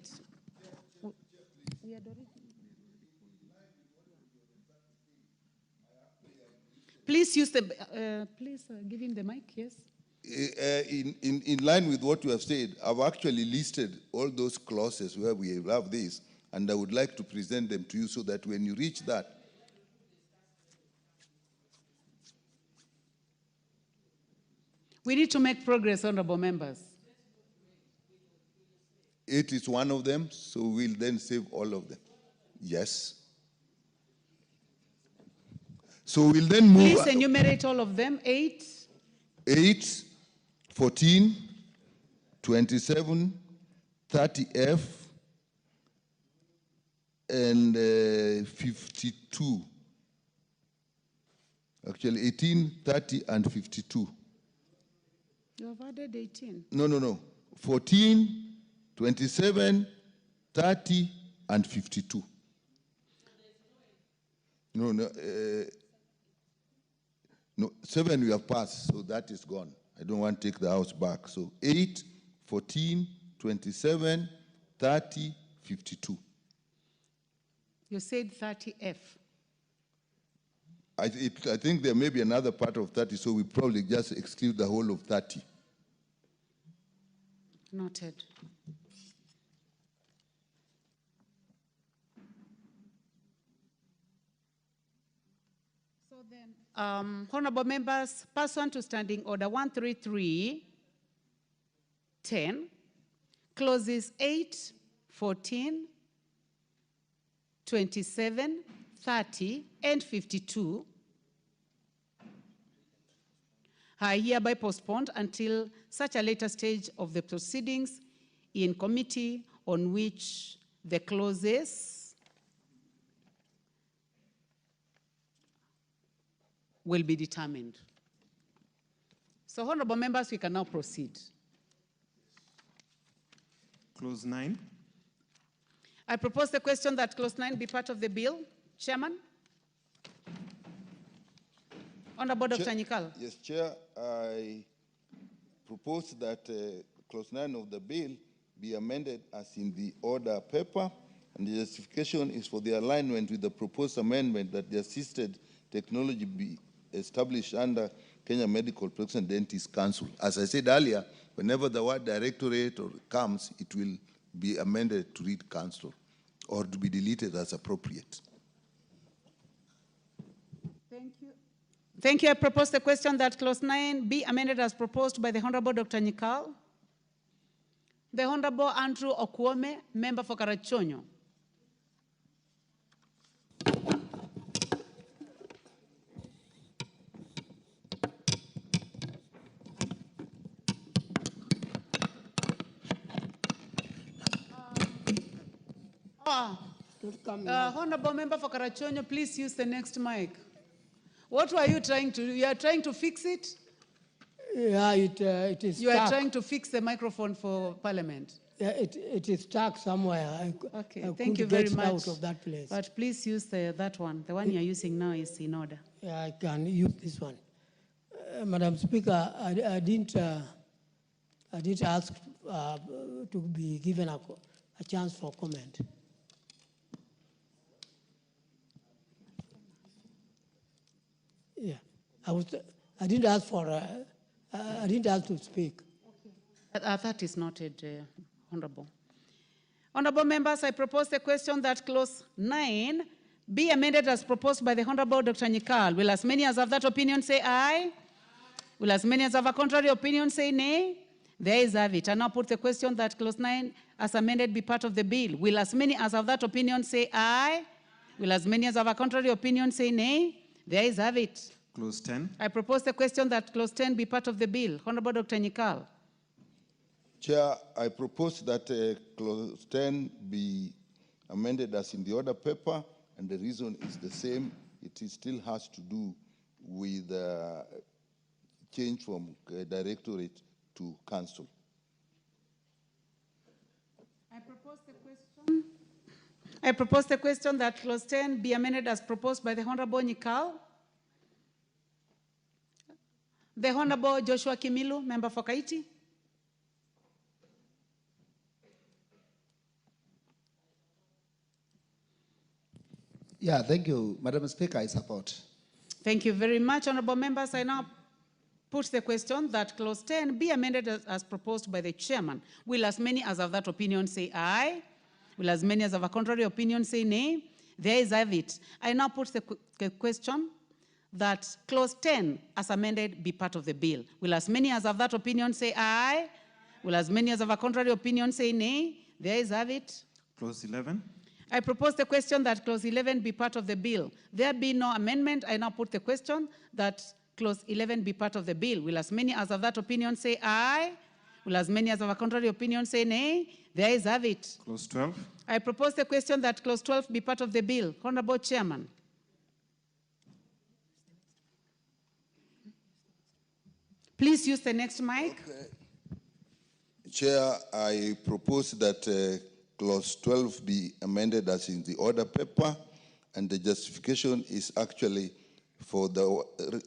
Please use the, give him the mic, yes. In line with what you have said, I've actually listed all those clauses where we have this, and I would like to present them to you so that when you reach that, we need to make progress, honorable members. it is one of them, so we'll then save all of them. Yes. So we'll then move. Please enumerate all of them. 8, 14, 27, 30F, and 52. Actually, 18, 30, and 52. You have added 18. No. 14, 27, 30, and 52. No, 7 we have passed, so that is gone. I don't want to take the house back. So 8, 14, 27, 30, 52. You said 30F. I think there may be another part of 30, so we probably just exclude the whole of 30. Noted. So then, honorable members, pursuant to Standing Order 133.10, clauses 8, 14, 27, 30, and 52 are hereby postponed until such a later stage of the proceedings in committee on which the clauses will be determined. So, honorable members, we can now proceed. Clause 9. I propose the question that clause 9 be part of the bill. Chairman? Honorable Dr. Nyikal. Yes, Chair. I propose that clause 9 of the bill be amended as in the order paper, and the justification is for the alignment with the proposed amendment that the assisted technology be established under Kenya Medical Protection Dentist Council. As I said earlier, whenever the word directorate or comes, it will be amended to read council or to be deleted as appropriate. Thank you. Thank you. I propose the question that clause 9 be amended as proposed by the Honorable Dr. Nyikal. The Honorable Andrew Okwome, member for Karachonyo. Honorable member for Karachonyo, please use the next mic. What were you trying to do? You are trying to fix it? Yeah, it is You stuck. are trying to fix the microphone for Parliament? Yeah, it is stuck somewhere. Okay, I thank you couldn't very get much. out of that place. But please use that one. The one you're using now is in order. Yeah, I can use this one. Madam Speaker, I didn't ask to be given a chance for comment. Yeah, I didn't ask to speak. That is noted, Honorable. Honorable members, I propose the question that clause 9 be amended as proposed by the Honorable Dr. Nyikal. Will as many as have that opinion say aye? Will as many as have a contrary opinion say nay? The ayes have it. I now put the question that clause 9 as amended be part of the bill? Will as many as have that opinion say aye? Will as many as have a contrary opinion say nay? The ayes have it. Clause 10. I propose the question that clause 10 be part of the bill. Honorable Dr. Nyikal. Chair, I propose that clause 10 be amended as in the order paper, and the reason is the same. It still has to do with change from directorate to council. I propose the question that clause 10 be amended as proposed by the Honorable Nyikal. The Honorable Joshua Kimilu, member for Kaiti. Yeah, thank you, Madam Speaker, I support. Thank you very much, honorable members. I now put the question that clause 10 be amended as proposed by the chairman. Will as many as have that opinion say aye? Will as many as have a contrary opinion say nay? The ayes have it. I now put the question that clause 10 as amended be part of the bill. Will as many as have that opinion say aye? Will as many as have a contrary opinion say nay? The ayes have it. Clause 11. I propose the question that clause 11 be part of the bill. There be no amendment. I now put the question that clause 11 be part of the bill. Will as many as have that opinion say aye? Will as many as have a contrary opinion say nay? The ayes have it. Clause 12. I propose the question that clause 12 be part of the bill. Honorable Chairman. Please use the next mic. Okay. Chair, I propose that clause 12 be amended as in the order paper, and the justification is actually for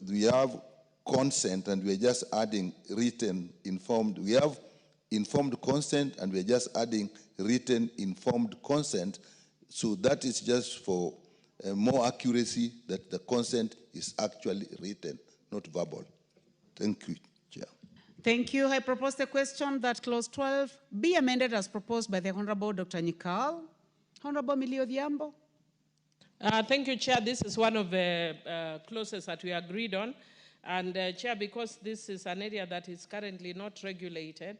we have consent and we're just adding written informed. We have informed consent and we're just adding written informed consent. So that is just for more accuracy that the consent is actually written, not verbal. Thank you, Chair. Thank you. I propose the question that clause 12 be amended as proposed by the Honorable Dr. Nyikal. Honorable Millie Odhiambo. Thank you, Chair. This is one of the clauses that we agreed on. And Chair, because this is an area that is currently not regulated,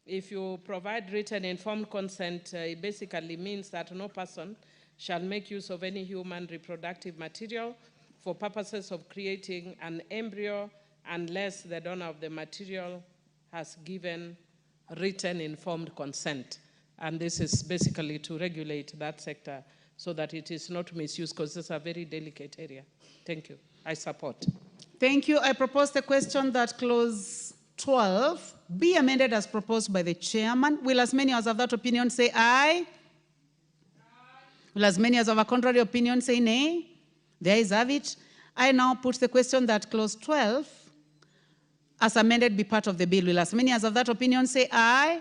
if you provide written informed consent, it basically means that no person shall make use of any human reproductive material for purposes of creating an embryo unless the donor of the material has given written informed consent. And this is basically to regulate that sector so that it is not misused, because it's a very delicate area. Thank you. I support. Thank you. I propose the question that clause 12 be amended as proposed by the chairman. Will as many as have that opinion say aye? Aye. Will as many as have a contrary opinion say nay? The ayes have it. I now put the question that clause 12 as amended be part of the bill. Will as many as have that opinion say aye?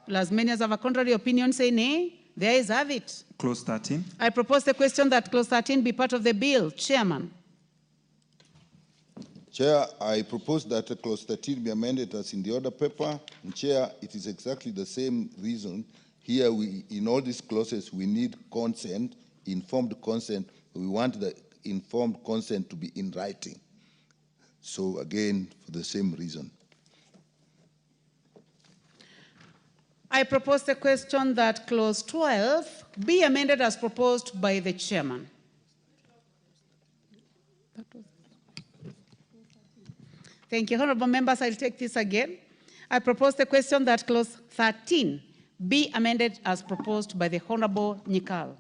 Will as many as have a contrary opinion say nay? The ayes have it. Clause 13. I propose the question that clause 13 be part of the bill. Chairman. Chair, I propose that clause 13 be amended as in the order paper. And Chair, it is exactly the same reason. Here, in all these clauses, we need consent, informed consent. We want the informed consent to be in writing. So again, for the same reason. I propose the question that clause 12 be amended as proposed by the chairman. Thank you. Honorable members, I'll take this again. I propose the question that clause 13 be amended as proposed by the Honorable Nyikal.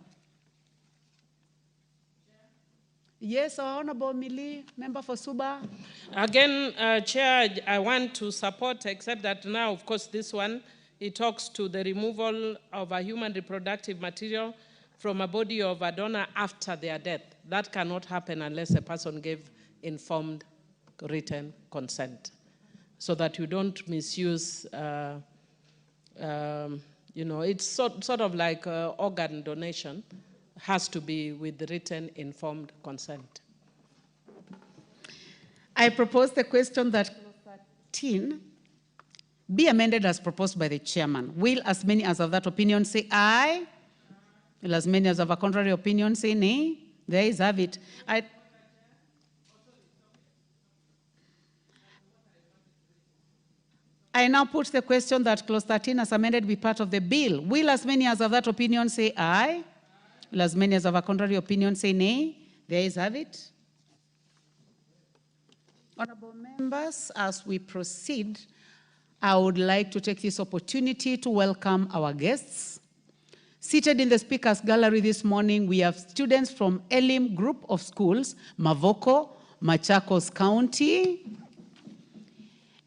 Yes, Honorable Millie, member for Suba. Again, Chair, I want to support, except that now, of course, this one, it talks to the removal of a human reproductive material from a body of a donor after their death. That cannot happen unless a person gave informed written consent, so that you don't misuse, it's sort of like organ donation, has to be with written informed consent. I propose the question that clause 13 be amended as proposed by the chairman. Will as many as have that opinion say aye? Will as many as have a contrary opinion say nay? The ayes have it. I now put the question that clause 13 as amended be part of the bill. Will as many as of that opinion say aye? Will as many as of a contrary opinion say nay? The ayes have it. Honorable members, as we proceed, I would like to take this opportunity to welcome our guests. Seated in the speakers gallery this morning, we have students from Elim Group of Schools, Mavoko, Machakos County.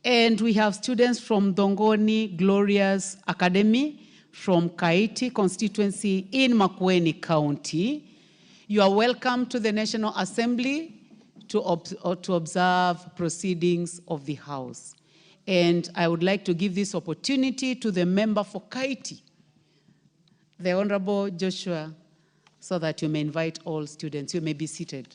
And we have students from Dongoni Glorious Academy from Kaiti constituency in makwiny County. You are welcome to the National Assembly to observe proceedings of the House. And I would like to give this opportunity to the member for Kaiti, the Honorable Joshua, so that you may invite all students. You may be seated.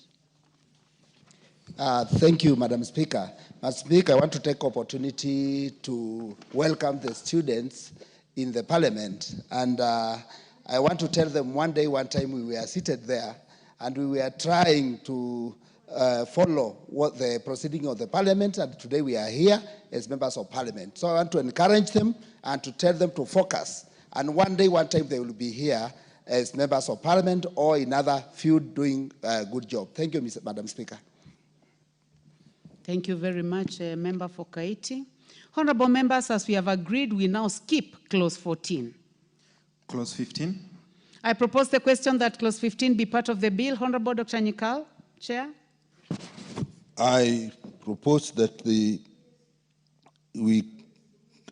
Thank you, Madam Speaker. Madam Speaker, I want to take opportunity to welcome the students in the Parliament. And I want to tell them one time we were seated there and we were trying to follow what the proceeding of the Parliament, and today we are here as members of Parliament. So I want to encourage them and to tell them to focus. And one time they will be here as members of Parliament or in other field doing a good job. Thank you, Madam Speaker. Thank you very much, Member for Kaiti. Honorable members, as we have agreed, we now skip clause 14. Clause 15. I propose the question that clause 15 be part of the bill. Honorable Dr. Nyikal, Chair. I propose that we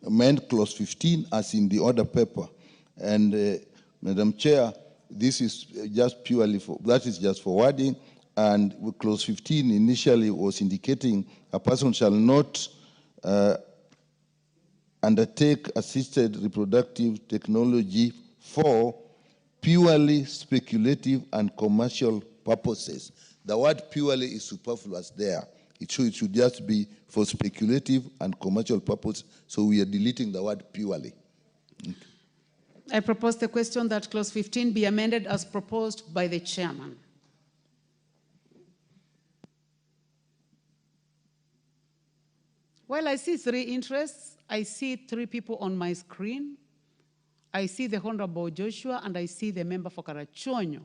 amend clause 15 as in the order paper. And Madam Chair, this is just purely for, that is just for wording. And clause 15 initially was indicating a person shall not undertake assisted reproductive technology for purely speculative and commercial purposes. The word purely is superfluous there. It should just be for speculative and commercial purpose. So we are deleting the word purely. I propose the question that clause 15 be amended as proposed by the chairman. Well, I see three interests. I see three people on my screen. I see the Honorable Joshua and I see the member for Karachonyo.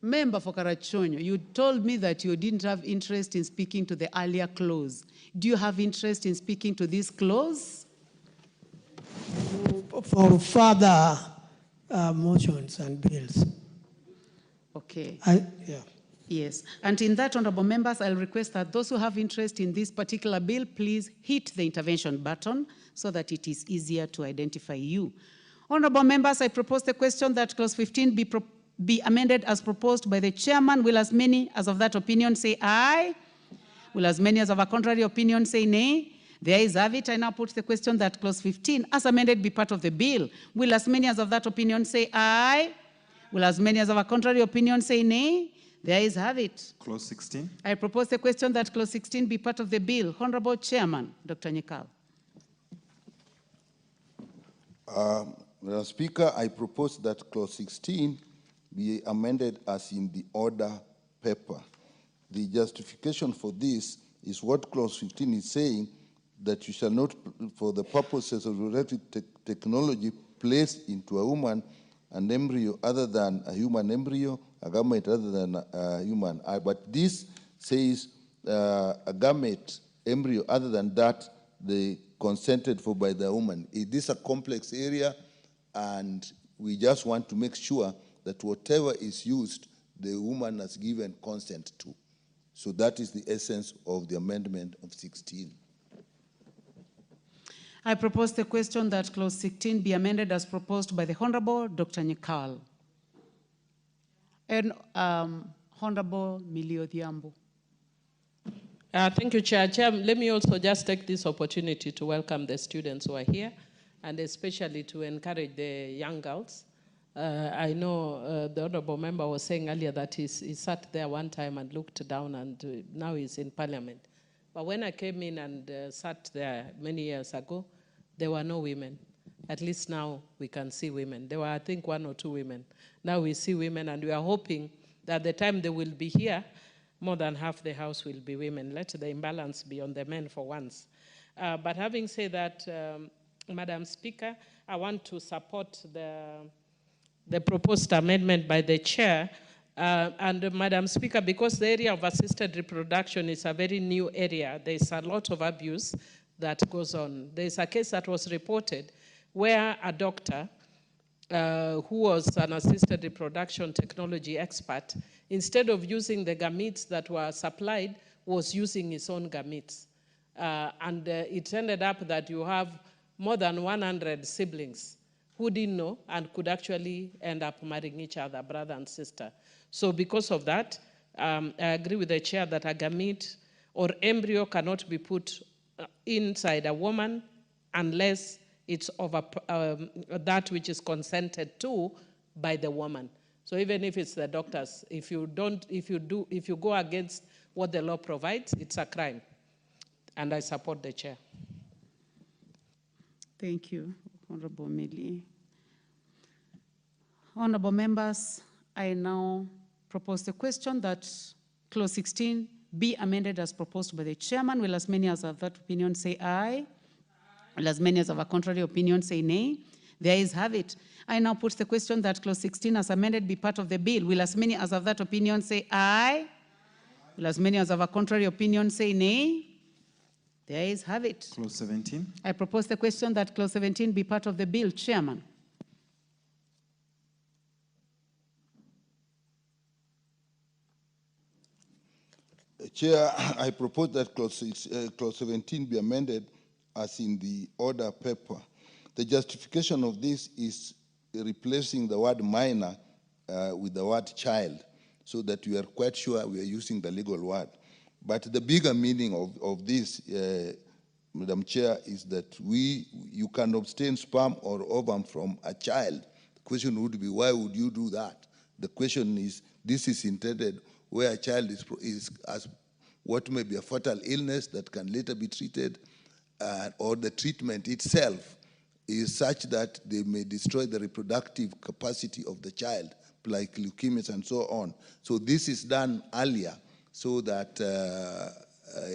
Member for Karachonyo, you told me that you didn't have interest in speaking to the earlier clause. Do you have interest in speaking to this clause? For further motions and bills. Okay. Yeah. Yes. And in that, honorable members, I'll request that those who have interest in this particular bill, please hit the intervention button so that it is easier to identify you. Honorable members, I propose the question that clause 15 be amended as proposed by the chairman. Will as many as of that opinion say aye? Will as many as of a contrary opinion say nay? The ayes have it. I now put the question that clause 15 as amended be part of the bill. Will as many as of that opinion say aye? Will as many as of a contrary opinion say nay? The ayes have it. Clause 16. I propose the question that clause 16 be part of the bill. Honorable Chairman, Dr. Nyikal. Madam Speaker, I propose that clause 16 be amended as in the order paper. The justification for this is what clause 15 is saying, that you shall not, for the purposes of reproductive technology, place into a woman an embryo other than a human embryo, a gamete other than a human. But this says a gamete embryo other than that, they consented for by the woman. It is a complex area, and we just want to make sure that whatever is used, the woman has given consent to. So that is the essence of the amendment of 16. I propose the question that clause 16 be amended as proposed by the Honorable Dr. Nyikal. And Honorable Millie Odhiambo. Thank you, Chair. Chair, let me also just take this opportunity to welcome the students who are here, and especially to encourage the young girls. I know the honorable member was saying earlier that he sat there one time and looked down, and now he's in Parliament. But when I came in and sat there many years ago, there were no women. At least now we can see women. There were, I think, 1 or 2 women. Now we see women, and we are hoping that the time they will be here, more than half the House will be women. Let the imbalance be on the men for once. But having said that, Madam Speaker, I want to support the proposed amendment by the chair. And Madam Speaker, because the area of assisted reproduction is a very new area, there's a lot of abuse that goes on. There's a case that was reported where a doctor who was an assisted reproduction technology expert, instead of using the gametes that were supplied, was using his own gametes. And it ended up that you have more than 100 siblings who didn't know and could actually end up marrying each other, brother and sister. So because of that, I agree with the chair that a gamete or embryo cannot be put inside a woman unless it's of that which is consented to by the woman. So even if it's the doctors, if you go against what the law provides, it's a crime. And I support the chair. Thank you, Honorable Millie. Honorable members, I now propose the question that Clause 16 be amended as proposed by the chairman. Will as many as have that opinion say aye? Will as many as have a contrary opinion say nay? The ayes have it. I now put the question that Clause 16 as amended be part of the bill. Will as many as have that opinion say aye? Will as many as have a contrary opinion say nay? The ayes have it. Clause 17. I propose the question that Clause 17 be part of the bill. Chairman. Chair, I propose that Clause 17 be amended as in the order paper. The justification of this is replacing the word minor with the word child, so that we are quite sure we are using the legal word. But the bigger meaning of this, Madam Chair, is that you can obtain sperm or ovum from a child. The question would be, why would you do that? The question is, this is intended where a child is as what may be a fatal illness that can later be treated, or the treatment itself is such that they may destroy the reproductive capacity of the child, like leukemias and so on. So this is done earlier so that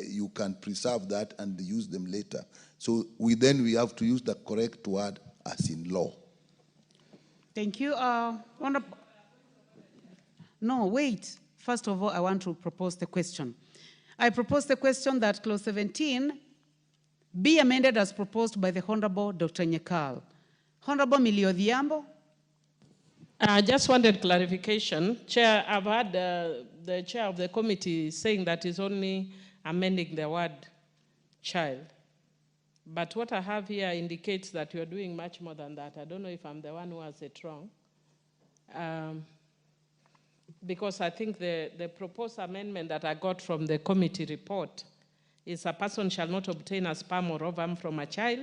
you can preserve that and use them later. So we have to use the correct word as in law. Thank you. No, wait. First of all, I want to propose the question. I propose the question that Clause 17 be amended as proposed by the Honorable Dr. Nyekal. Honorable Millie Odhiambo. I just wanted clarification. Chair, I've heard the chair of the committee saying that he's only amending the word child. But what I have here indicates that you're doing much more than that. I don't know if I'm the one who has it wrong. Because I think the proposed amendment that I got from the committee report is a person shall not obtain a sperm or ovum from a child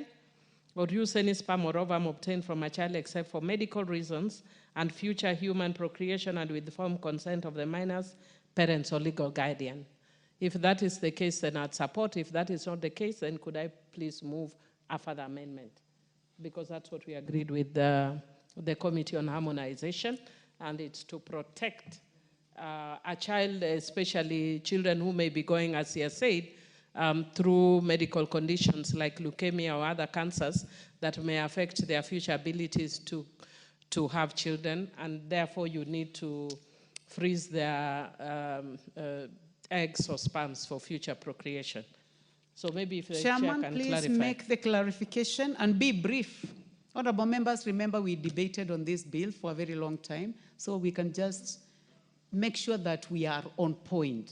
or use any sperm or ovum obtained from a child except for medical reasons and future human procreation and with the informed consent of the minor's parents or legal guardian. If that is the case, then I'd support. If that is not the case, then could I please move a further amendment? Because that's what we agreed with the Committee on Harmonization, and it's to protect a child, especially children who may be going, as he has said, through medical conditions like leukemia or other cancers that may affect their future abilities to have children, and therefore you need to freeze their eggs or sperms for future procreation. So maybe if the Chairman, chair can please clarify. make the clarification and be brief. Honorable members, remember we debated on this bill for a very long time, so we can just make sure that we are on point.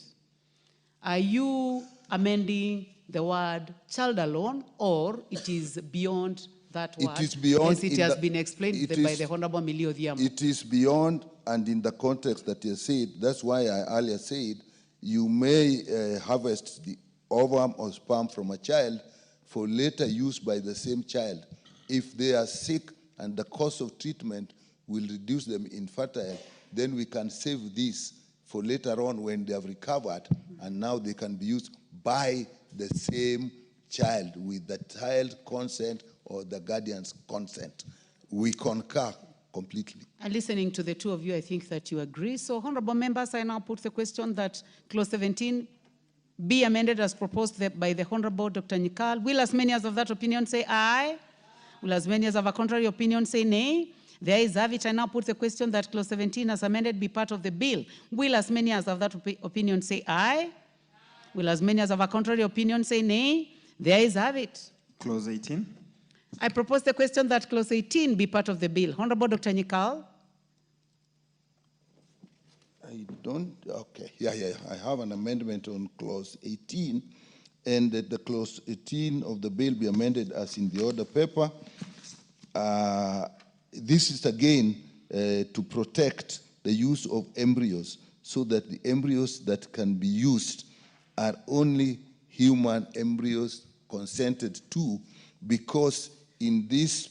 Are you amending the word child alone, or it is beyond that word? It is beyond. As it has been explained by the Honorable Millie Odhiambo. It is beyond, and in the context that you said, that's why I earlier said you may harvest the ovum or sperm from a child for later use by the same child. If they are sick and the cost of treatment will reduce them infertile, then we can save this for later on when they have recovered, and now they can be used by the same child with the child consent or the guardian's consent. We concur completely. And listening to the two of you, I think that you agree. So, honorable members, I now put the question that clause 17 be amended as proposed by the Honorable Dr. Nikal. Will as many as of that opinion say aye? Will as many as of a contrary opinion say nay? The ayes have it. I now put the question that clause 17 as amended be part of the bill. Will as many as of that opinion say aye? Will as many as of a contrary opinion say nay? The ayes have it. Clause 18. I propose the question that clause 18 be part of the bill. Honorable Dr. Nikal. I don't, okay, yeah. I have an amendment on clause 18, and that the clause 18 of the bill be amended as in the order paper. This is again to protect the use of embryos, so that the embryos that can be used are only human embryos consented to, because in this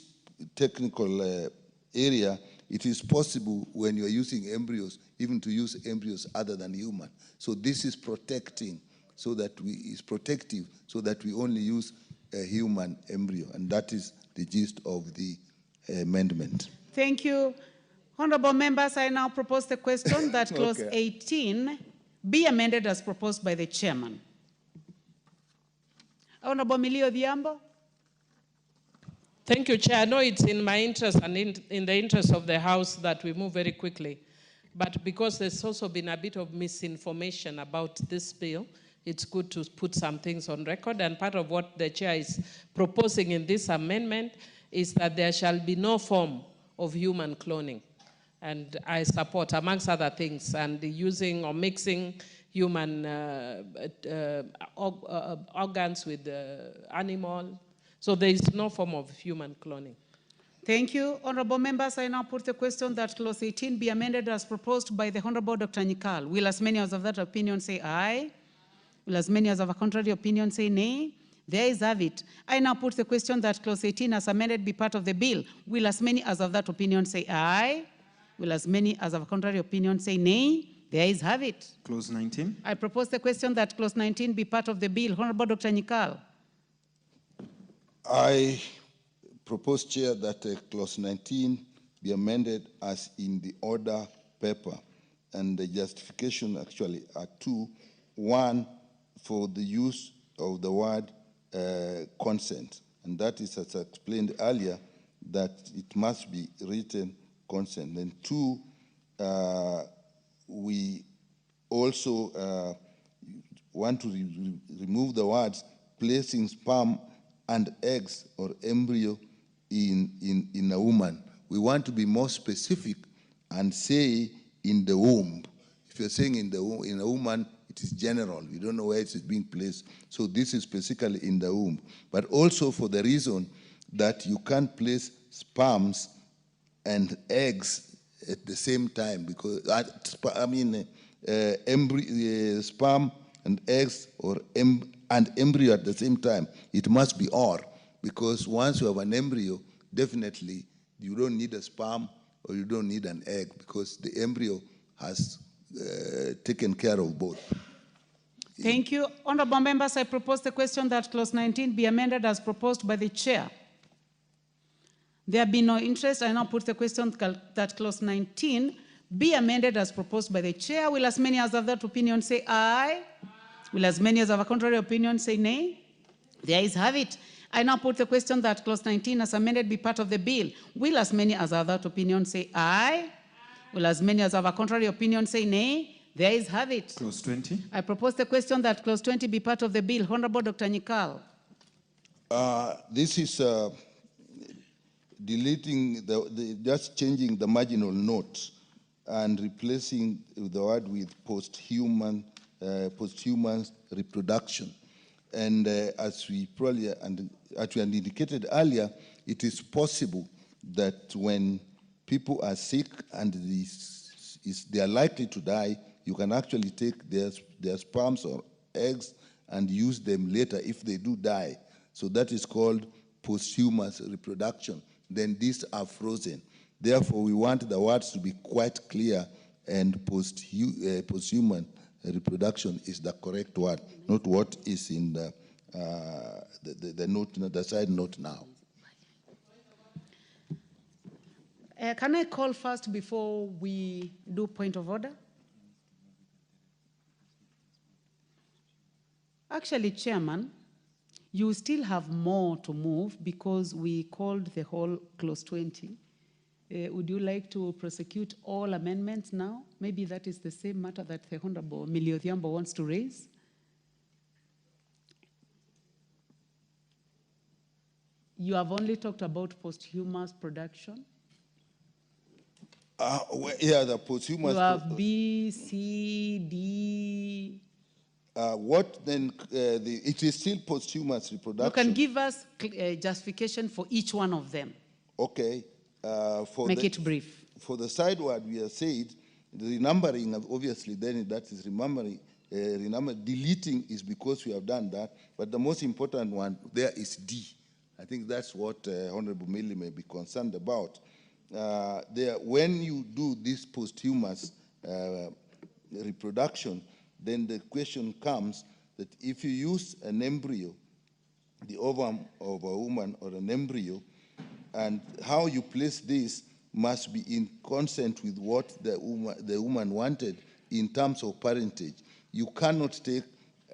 technical area, it is possible when you are using embryos, even to use embryos other than human. So this is protecting, so that is protective, so that we only use a human embryo, and that is the gist of the amendment. Thank you. Honorable members, I now propose the question that clause 18 be amended as proposed by the chairman. Honorable Millie Odhiambo. Thank you, Chair. I know it's in my interest and in the interest of the House that we move very quickly. But because there's also been a bit of misinformation about this bill, it's good to put some things on record. And part of what the Chair is proposing in this amendment is that there shall be no form of human cloning. And I support, amongst other things, and using or mixing human organs with animal. So there is no form of human cloning. Thank you. Honorable members, I now put the question that clause 18 be amended as proposed by the Honorable Dr. Nikal. Will as many as of that opinion say aye? Will as many as of a contrary opinion say nay? The ayes have it. I now put the question that clause 18 as amended be part of the bill. Will as many as of that opinion say aye? Will as many as of a contrary opinion say nay? The ayes have it. Clause 19. I propose the question that clause 19 be part of the bill. Honorable Dr. Nikal. I propose, Chair, that clause 19 be amended as in the order paper. And the justification actually are two. One, for the use of the word consent. And that is, as I explained earlier, that it must be written consent. And two, we also want to remove the words placing sperm and eggs or embryo in a woman. We want to be more specific and say in the womb. If you're saying in a woman, it is general. We don't know where it is being placed. So this is specifically in the womb. But also for the reason that you can't place sperms and eggs at the same time, because sperm and eggs or and embryo at the same time. It must be or, because once you have an embryo, definitely you don't need a sperm or you don't need an egg, because the embryo has taken care of both. Thank you. Honorable members, I propose the question that clause 19 be amended as proposed by the chair. There be no interest. I now put the question that clause 19 be amended as proposed by the chair. Will as many as of that opinion say aye? Will as many as of a contrary opinion say nay? The ayes have it. I now put the question that clause 19 as amended be part of the bill. Will as many as of that opinion say aye? Will as many as of a contrary opinion say nay? The ayes have it. Clause 20. I propose the question that clause 20 be part of the bill. Honorable Dr. Nikal. This is deleting, just changing the marginal note and replacing the word with posthumous reproduction. And as we had indicated earlier, it is possible that when people are sick and they are likely to die, you can actually take their sperms or eggs and use them later if they do die. So that is called posthumous reproduction. Then these are frozen. Therefore, we want the words to be quite clear, and posthumous reproduction is the correct word, not what is in the note, the side note now. Can I call first before we do point of order? Actually, Chairman, you still have more to move because we called the whole clause 20. Would you like to prosecute all amendments now? Maybe that is the same matter that the Honorable Millie Odhiambo wants to raise. You have only talked about posthumous production. Yeah, the posthumous. You have B, C, D. What then? It is still posthumous reproduction. You can give us justification for each one of them. Okay. Make it brief. For the side word, we have said the renumbering, obviously, then that is remembering. Deleting is because we have done that, but the most important one there is D. I think that's what Honorable Millie may be concerned about. When you do this posthumous reproduction, then the question comes that if you use an embryo, the ovum of a woman or an embryo, and how you place this must be in consent with what the woman wanted in terms of parentage. You cannot take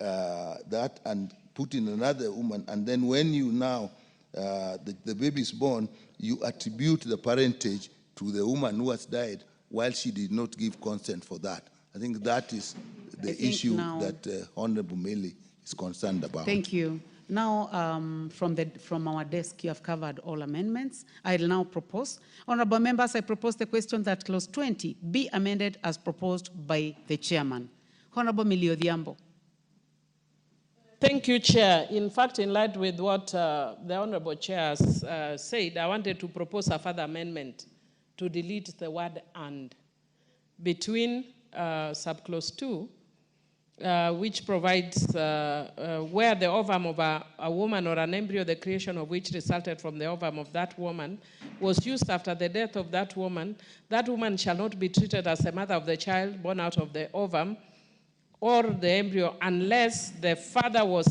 that and put in another woman, and then when you now, the baby is born, you attribute the parentage to the woman who has died while she did not give consent for that. I think that is the issue that Honorable Millie is concerned about. Thank you. Now, from our desk, you have covered all amendments. I'll now propose. Honorable members, I propose the question that clause 20 be amended as proposed by the chairman. Honorable Millie Odhiambo. Thank you, Chair. In fact, in line with what the Honorable Chair has said, I wanted to propose a further amendment to delete the word "and" between subclause 2, which provides where the ovum of a woman or an embryo, the creation of which resulted from the ovum of that woman, was used after the death of that woman shall not be treated as the mother of the child born out of the ovum or the embryo unless the father was,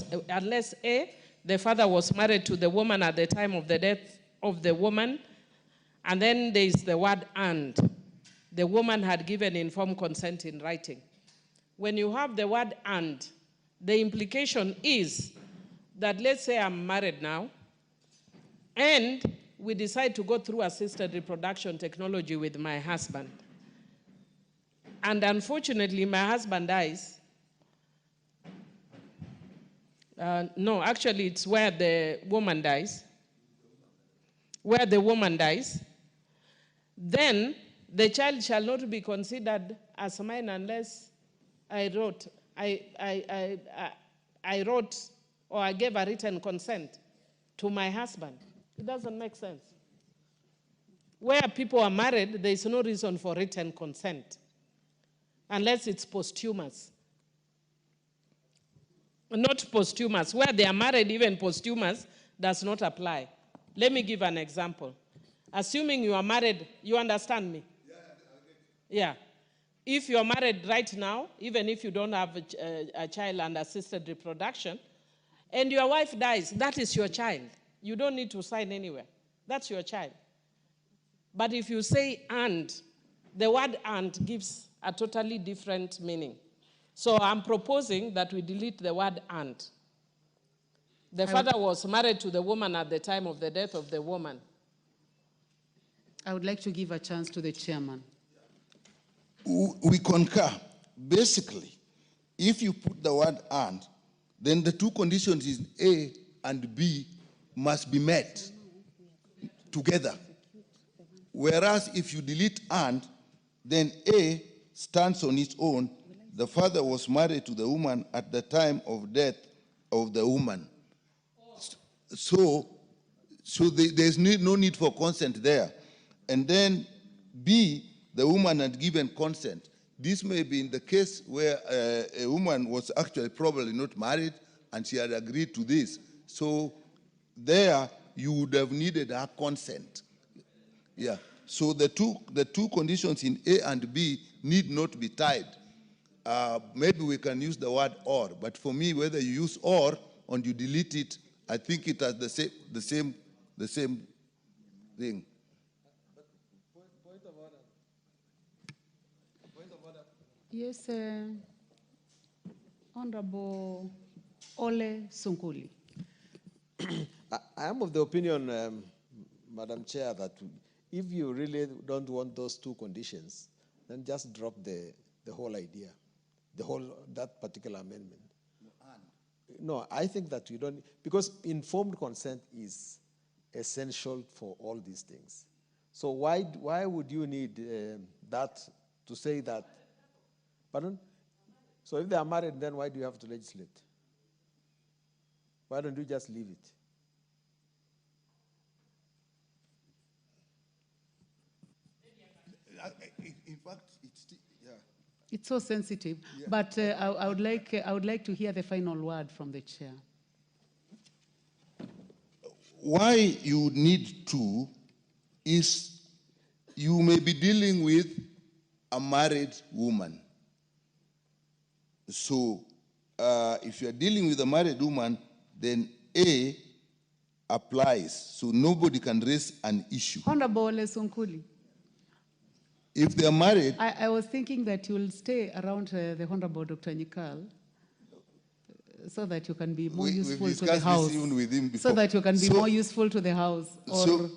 the father was married to the woman at the time of the death of the woman, and then there is the word "and." The woman had given informed consent in writing. When you have the word "and," the implication is that, let's say I'm married now, and we decide to go through assisted reproduction technology with my husband. And unfortunately, my husband dies. No, actually, it's where the woman dies. Where the woman dies, then the child shall not be considered as mine unless I wrote or I gave a written consent to my husband. It doesn't make sense. Where people are married, there is no reason for written consent unless it's posthumous. Not posthumous. Where they are married, even posthumous does not apply. Let me give an example. Assuming you are married, you understand me? Yeah. If you are married right now, even if you don't have a child under assisted reproduction, and your wife dies, that is your child. You don't need to sign anywhere. That's your child. But if you say "and," the word "and" gives a totally different meaning. So I'm proposing that we delete the word "and." The father was married to the woman at the time of the death of the woman. I would like to give a chance to the chairman. We concur. Basically, if you put the word "and," then the two conditions in A and B must be met together. Whereas if you delete "and," then A stands on its own. The father was married to the woman at the time of death of the woman. So there's no need for consent there. And then B, the woman had given consent. This may be in the case where a woman was actually probably not married and she had agreed to this. So there you would have needed her consent. Yeah. So the two conditions in A and B need not be tied. Maybe we can use the word "or," but for me, whether you use "or" and you delete it, I think it has the same thing. Yes, Honorable Ole Sunkuli. I am of the opinion, Madam Chair, that if you really don't want those two conditions, then just drop the whole idea, that particular amendment. No, I think that you don't, because informed consent is essential for all these things. So why would you need that to say that? Pardon? So if they are married, then why do you have to legislate? Why don't you just leave it? In fact, It's so sensitive, but I would like to hear the final word from the chair. Why you need to is you may be dealing with a married woman. So if you're dealing with a married woman, then A applies. So nobody can raise an issue. Honorable Ole Sunkuli. If they're married... I was thinking that you'll stay around the Honorable Dr. Nyikal so that you can be more useful to the House. Even with him before. So that you can be more useful to the House. Or so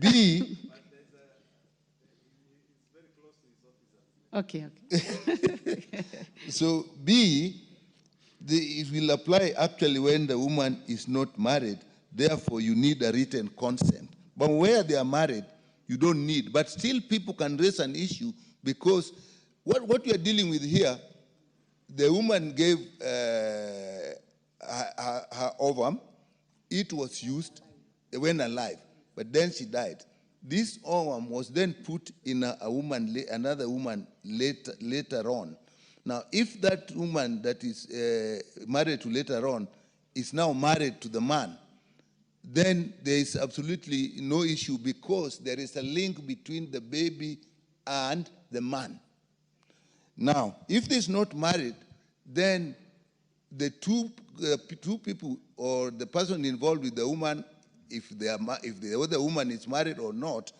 B... Okay. So B, it will apply actually when the woman is not married. Therefore, you need a written consent. But where they are married, you don't need. But still, people can raise an issue because what you are dealing with here, the woman gave her ovum. It was used when alive, but then she died. This ovum was then put in another woman later on. Now, if that woman that is married to later on is now married to the man, then there is absolutely no issue because there is a link between the baby and the man. Now, if they is not married, then the two people or the person involved with the woman, if the other woman is married or not,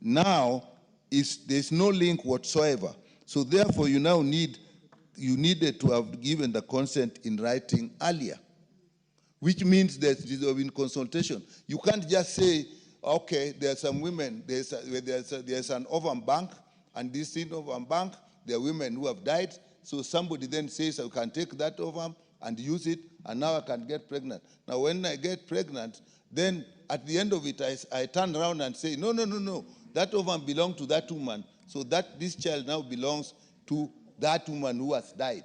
now there's no link whatsoever. So therefore, you needed to have given the consent in writing earlier, which means that it is in consultation. You can't just say, okay, there are some women, there's an ovum bank, and this ovum bank, there are women who have died, so somebody then says, I can take that ovum and use it, and now I can get pregnant. Now, when I get pregnant, then at the end of it, I turn around and say, no, that ovum belonged to that woman, so that this child now belongs to that woman who has died.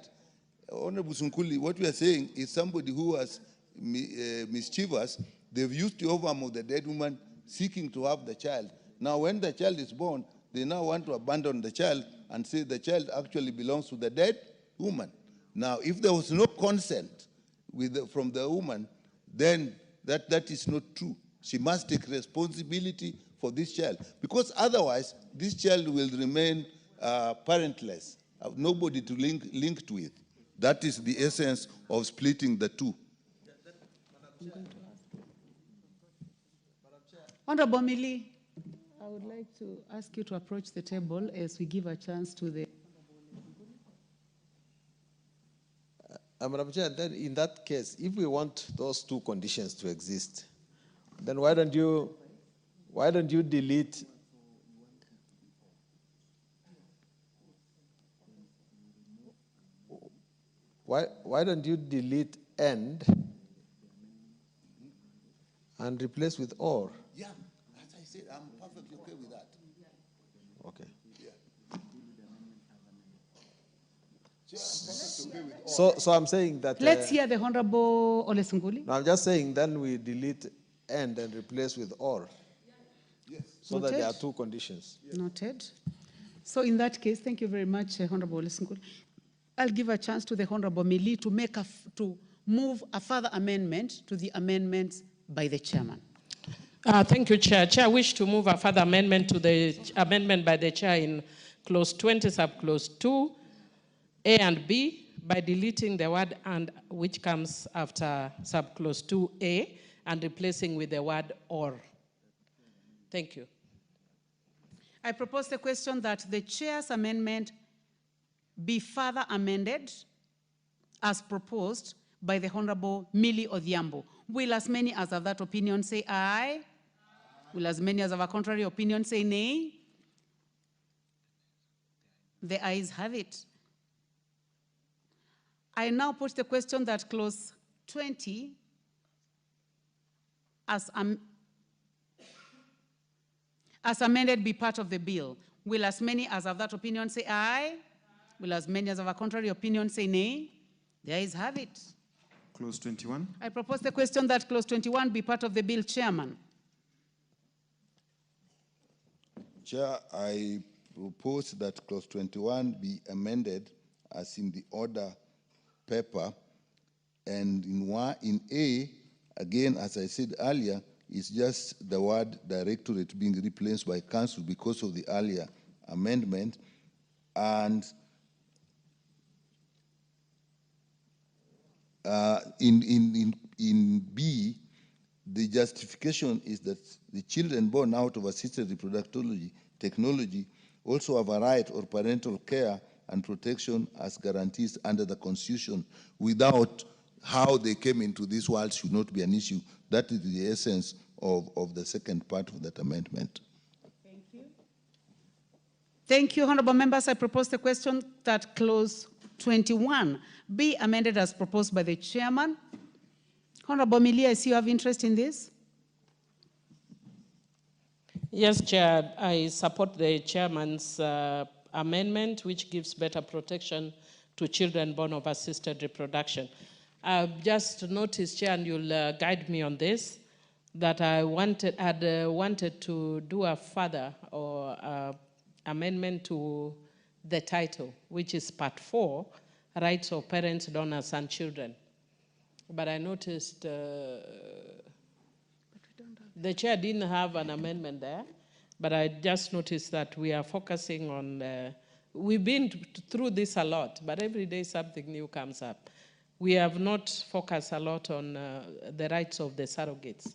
Honorable Sunkuli, what we are saying is somebody who was mischievous, they've used the ovum of the dead woman seeking to have the child. Now, when the child is born, they now want to abandon the child and say the child actually belongs to the dead woman. Now, if there was no consent from the woman, then that is not true. She must take responsibility for this child, because otherwise, this child will remain parentless, nobody to link to it. That is the essence of splitting the two. Honorable Mili, I would like to ask you to approach the table as we give a chance to the... Madam Chair, then in that case, if we want those two conditions to exist, then why don't you delete why don't you delete "and" and replace with "or"? Yeah, as I said, I'm perfectly okay with that. Okay. Yeah. So I'm saying that... Let's hear the Honorable Ole Sunkuli. No, I'm just saying then we delete "and" and replace with "or". Yes. So Noted. that there are two conditions. Noted. So in that case, thank you very much, Honorable Ole Sunkuli. I'll give a chance to the Honorable Mili to move a further amendment to the amendments by the chairman. Thank you, Chair. Chair, I wish to move a further amendment to the amendment by the Chair in Clause 20, Subclause 2, A and B, by deleting the word "and" which comes after Subclause 2A and replacing with the word "or". Thank you. I propose the question that the Chair's amendment be further amended as proposed by the Honorable Millie Odhiambo. Will as many as have that opinion say aye? Will as many as have a contrary opinion say nay? The ayes have it. I now put the question that clause 20 as amended be part of the bill. Will as many as have that opinion say aye? Will as many as have a contrary opinion say nay? The ayes have it. Clause 21. I propose the question that clause 21 be part of the bill, Chairman. Chair, I propose that clause 21 be amended as in the order paper, and in A, again, as I said earlier, is just the word directorate being replaced by council because of the earlier amendment, and in B, the justification is that the children born out of assisted reproductive technology also have a right or parental care and protection as guarantees under the Constitution. Without how they came into this world should not be an issue. That is the essence of the second part of that amendment. Thank you. Thank you, honorable members. I propose the question that clause 21 be amended as proposed by the chairman. Honorable Millie, I see you have interest in this. Yes, Chair, I support the chairman's amendment, which gives better protection to children born of assisted reproduction. I've just noticed, Chair, and you'll guide me on this, that I had wanted to do a further or amendment to the title, which is Part 4, Rights of Parents, Donors, and Children. But I noticed the chair didn't have an amendment there, but I just noticed that we are focusing on, we've been through this a lot, but every day something new comes up. We have not focused a lot on the rights of the surrogates.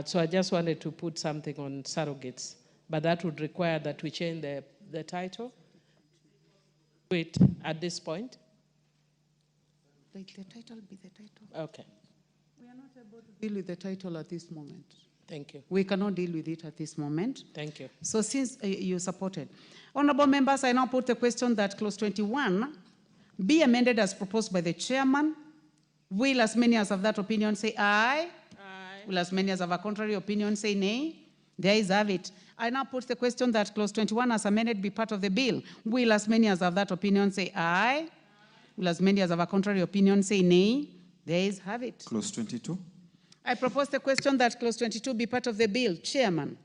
So I just wanted to put something on surrogates, but that would require that we change the title. Wait, at this point? Let the title be the title. Okay. We are not able to deal with the title at this moment. Thank you. We cannot deal with it at this moment. Thank you. So since you supported. Honorable members, I now put the question that clause 21 be amended as proposed by the chairman. Will as many as have that opinion say aye? Aye. Will as many as have a contrary opinion say nay? The ayes have it. I now put the question that clause 21 as amended be part of the bill. Will as many as have that opinion say aye? Will as many as have a contrary opinion say nay? The ayes have it. Clause 22. I propose the question that clause 22 be part of the bill. Chairman.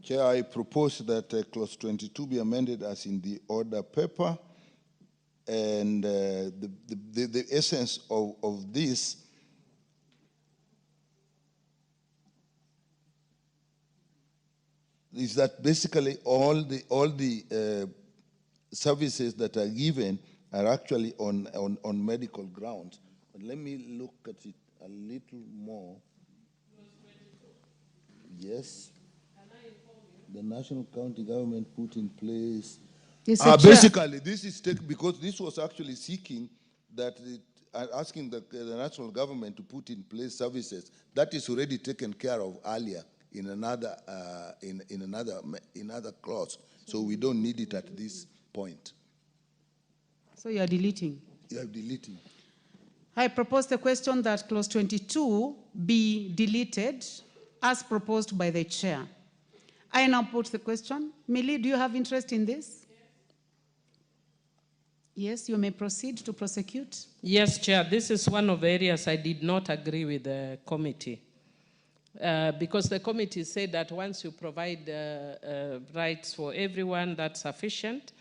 Chair, I propose that clause 22 be amended as in the order paper, and the essence of this is that basically all the services that are given are actually on medical grounds. But let me look at it a little more. Yes. The national county government put in place. Basically, this is because this was actually seeking that asking the national government to put in place services that is already taken care of earlier in another another clause. So we don't need it at this point. So you are deleting? You are deleting. I propose the question that clause 22 be deleted as proposed by the chair. I now put the question. Millie, do you have interest in this? Yes, you may proceed to prosecute. Yes, Chair. This is one of the areas I did not agree with the committee. Because the committee said that once you provide rights for everyone, that's sufficient.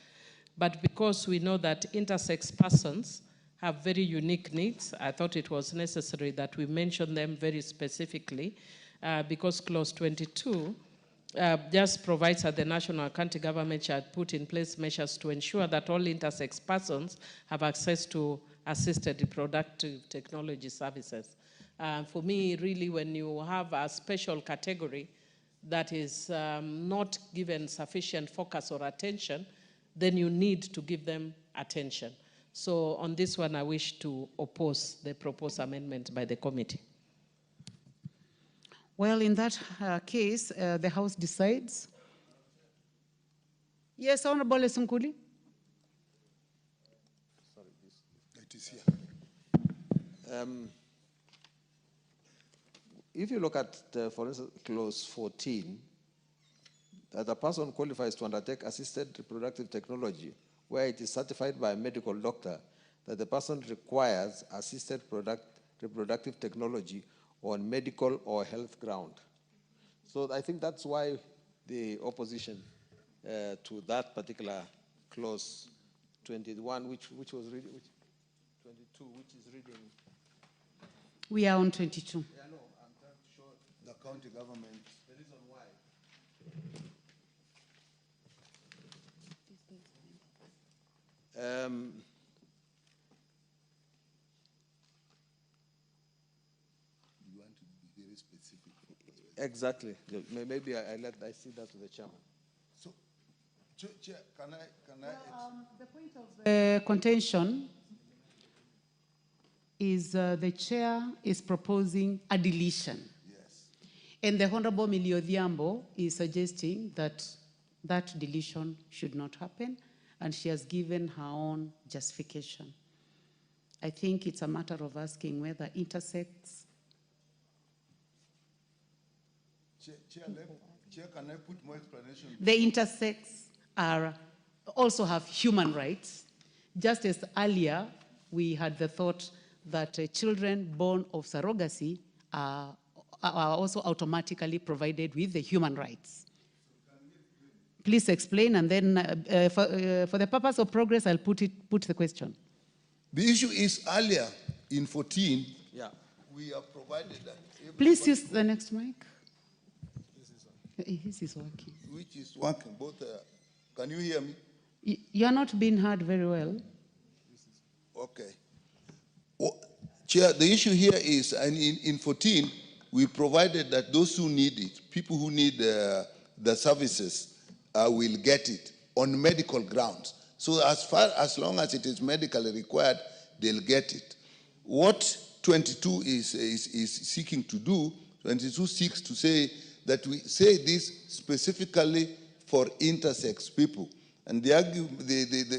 But because we know that intersex persons have very unique needs, I thought it was necessary that we mention them very specifically, because clause 22 just provides that the national county government shall put in place measures to ensure that all intersex persons have access to assisted reproductive technology services. For me, really, when you have a special category that is not given sufficient focus or attention, then you need to give them attention. So on this one, I wish to oppose the proposed amendment by the committee. Well, in that case, the House decides. Yes, Honorable Sunkuli. It is here. If you look at, for instance, clause 14, that a person qualifies to undertake assisted reproductive technology where it is certified by a medical doctor that the person requires assisted reproductive technology on medical or health ground. So I think that's why the opposition to that particular clause 21, which was reading, 22, which is reading. We are on 22. Yeah, no, I'm trying to show the county government the reason why. You want to be very specific. Exactly. Maybe I see that to the chairman. So, Chair, can I? The point of contention is the chair is proposing a deletion. Yes. And the Honorable Millie Odhiambo is suggesting that that deletion should not happen, and she has given her own justification. I think it's a matter of asking whether intersex. Chair, can I put more explanation? The intersex also have human rights. Just as earlier, we had the thought that children born of surrogacy are also automatically provided with the human rights. Please explain, and then for the purpose of progress, I'll put the question. The issue is earlier in 14, yeah, we have provided that. Please use the next mic. This is working. Which is working, both. Can you hear me? You're not being heard very well. Okay. Chair, the issue here is, and in 14, we provided that those who need it, people who need the services, will get it on medical grounds. So as long as it is medically required, they'll get it. What 22 is seeking to do, 22 seeks to say that we say this specifically for intersex people. And they argue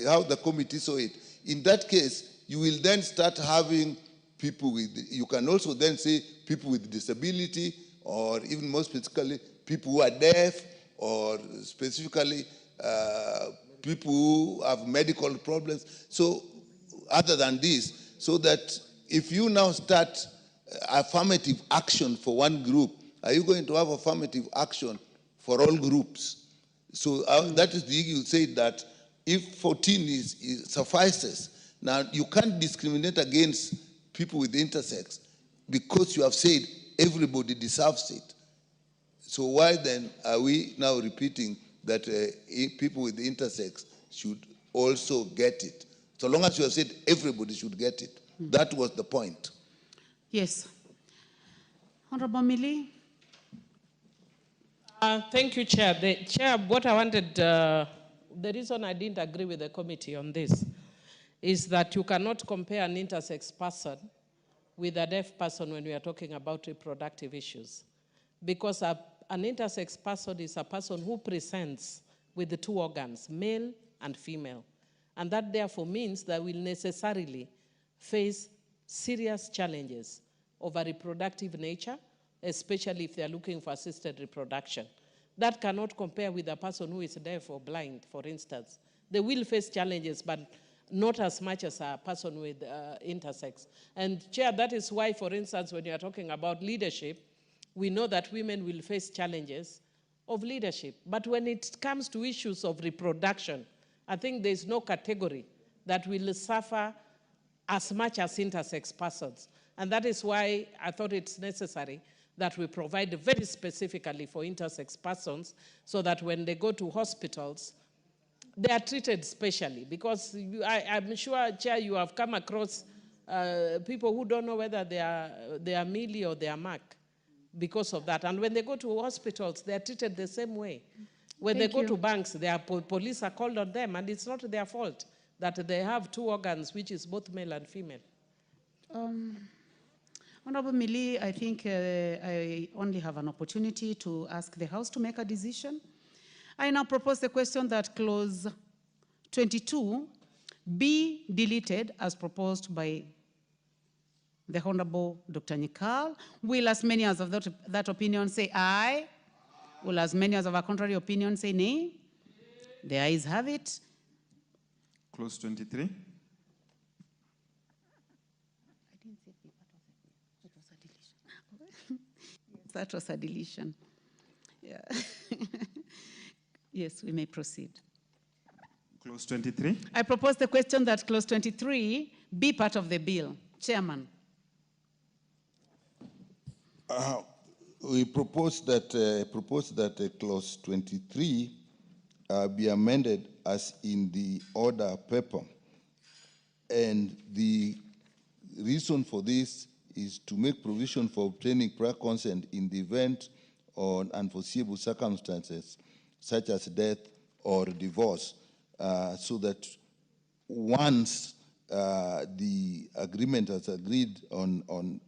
how the committee saw it. In that case, you will then start having people with, you can also then say people with disability, or even more specifically, people who are deaf, or specifically people who have medical problems. So other than this, so that if you now start affirmative action for one group, are you going to have affirmative action for all groups? So that is the issue. You say that if 14 suffices, now you can't discriminate against people with intersex because you have said everybody deserves it. So why then are we now repeating that people with intersex should also get it? So long as you have said everybody should get it. That was the point. Yes. Honorable Millie. Thank you, Chair. Chair, what I wanted, the reason I didn't agree with the committee on this is that you cannot compare an intersex person with a deaf person when we are talking about reproductive issues. Because an intersex person is a person who presents with the two organs, male and female. And that therefore means that will necessarily face serious challenges of a reproductive nature, especially if they're looking for assisted reproduction. That cannot compare with a person who is deaf or blind, for instance. They will face challenges, but not as much as a person with intersex. And Chair, that is why, for instance, when you are talking about leadership, we know that women will face challenges of leadership. But when it comes to issues of reproduction, I think there's no category that will suffer as much as intersex persons. And that is why I thought it's necessary that we provide very specifically for intersex persons so that when they go to hospitals, they are treated specially. Because I'm sure, Chair, you have come across people who don't know whether they are Millie or they are Mark because of that. And when they go to hospitals, they are treated the same way. When Thank they go you. to banks, police are called on them, and it's not their fault that they have two organs, which is both male and female. Honorable Millie, I think I only have an opportunity to ask the House to make a decision. I now propose the question that clause 22 be deleted as proposed by the Honorable Dr. Nikal. Will as many as of that opinion say aye? Will as many as of a contrary opinion say nay? The ayes have it. Clause 23. That was a deletion. Yeah. Yes, we may proceed. Clause 23. I propose the question that clause 23 be part of the bill. Chairman. We propose that clause 23 be amended as in the order paper. And the reason for this is to make provision for obtaining prior consent in the event of unforeseeable circumstances, such as death or divorce, so that once the agreement has agreed on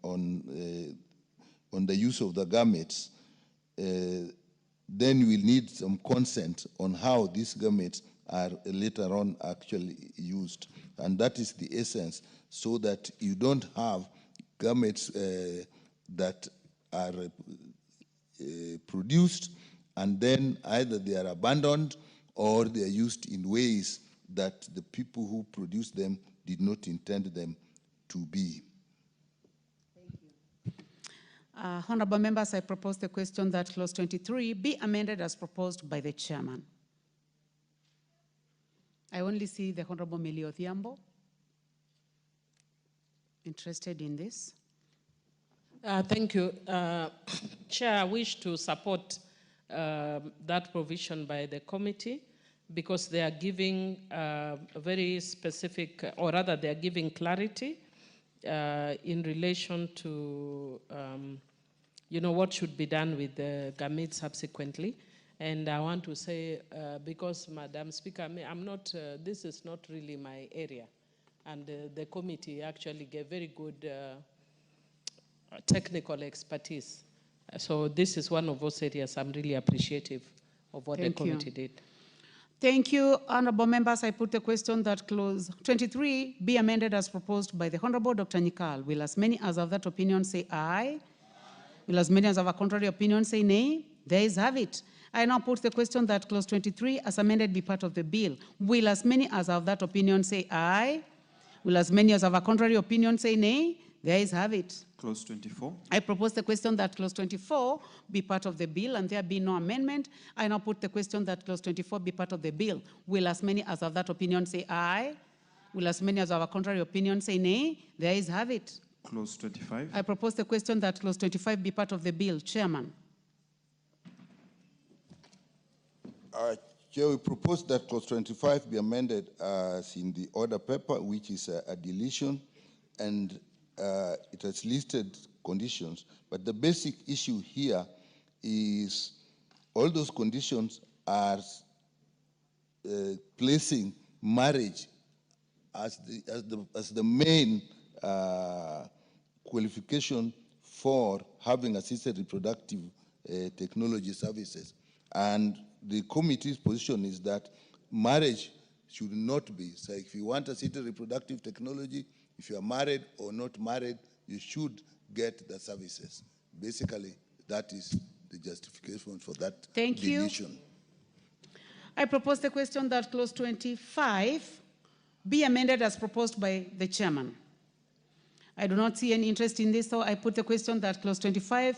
the use of the gametes, then we'll need some consent on how these gametes are later on actually used. And that is the essence, so that you don't have gametes that are produced and then either they are abandoned or they are used in ways that the people who produce them did not intend them to be. Honorable members, I propose the question that clause 23 be amended as proposed by the chairman. I only see the Honorable Millie Odhiambo interested in this. Thank you. Chair, I wish to support that provision by the committee because they are giving a very specific, or rather they are giving clarity in relation to what should be done with the gametes subsequently. And I want to say, because Madam Speaker, I'm not, this is not really my area. And the committee actually gave very good technical expertise. So this is one of those areas I'm really appreciative of what the committee did. Thank you, honorable members. I put the question that clause 23 be amended as proposed by the Honorable Dr. Nikal. Will as many as of that opinion say aye? Will as many as of a contrary opinion say nay? There is have it. I now put the question that clause 23 as amended be part of the bill. Will as many as of that opinion say aye? Will as many as of a contrary opinion say nay? There is have it. Clause 24. I propose the question that clause 24 be part of the bill and there be no amendment. I now put the question that clause 24 be part of the bill. Will as many as of that opinion say aye? Will as many as of a contrary opinion say nay? There is have it. Clause 25. I propose the question that clause 25 be part of the bill. Chairman. Chair, we propose that clause 25 be amended as in the order paper, which is a deletion, and it has listed conditions. But the basic issue here is all those conditions are placing marriage as the main qualification for having assisted reproductive technology services. And the committee's position is that marriage should not be. So if you want assisted reproductive technology, if you are married or not married, you should get the services. Basically, that is the justification for that deletion. You. I propose the question that clause 25 be amended as proposed by the chairman. I do not see any interest in this, so I put the question that clause 25.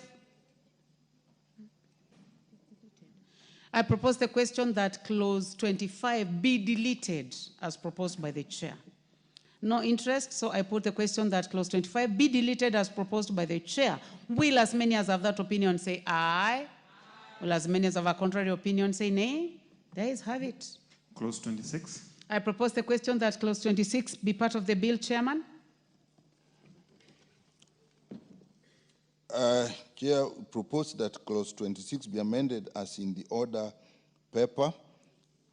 I propose the question that clause 25 be deleted as proposed by the chair. No interest, so I put the question that clause 25 be deleted as proposed by the chair. Will as many as have that opinion say aye? Will as many as have a contrary opinion say nay? There is have it. Clause 26. I propose the question that clause 26 be part of the bill, Chairman. Chair, propose that clause 26 be amended as in the order paper,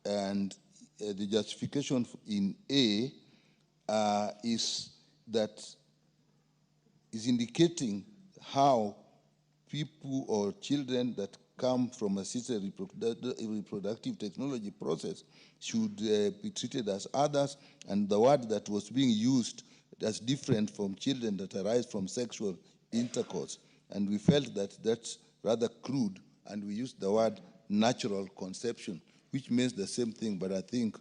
and the justification in A is indicating how people or children that come from assisted reproductive technology process should be treated as others, and the word that was being used as different from children that arise from sexual intercourse. And we felt that that's rather crude, and we used the word natural conception, which means the same thing, but I think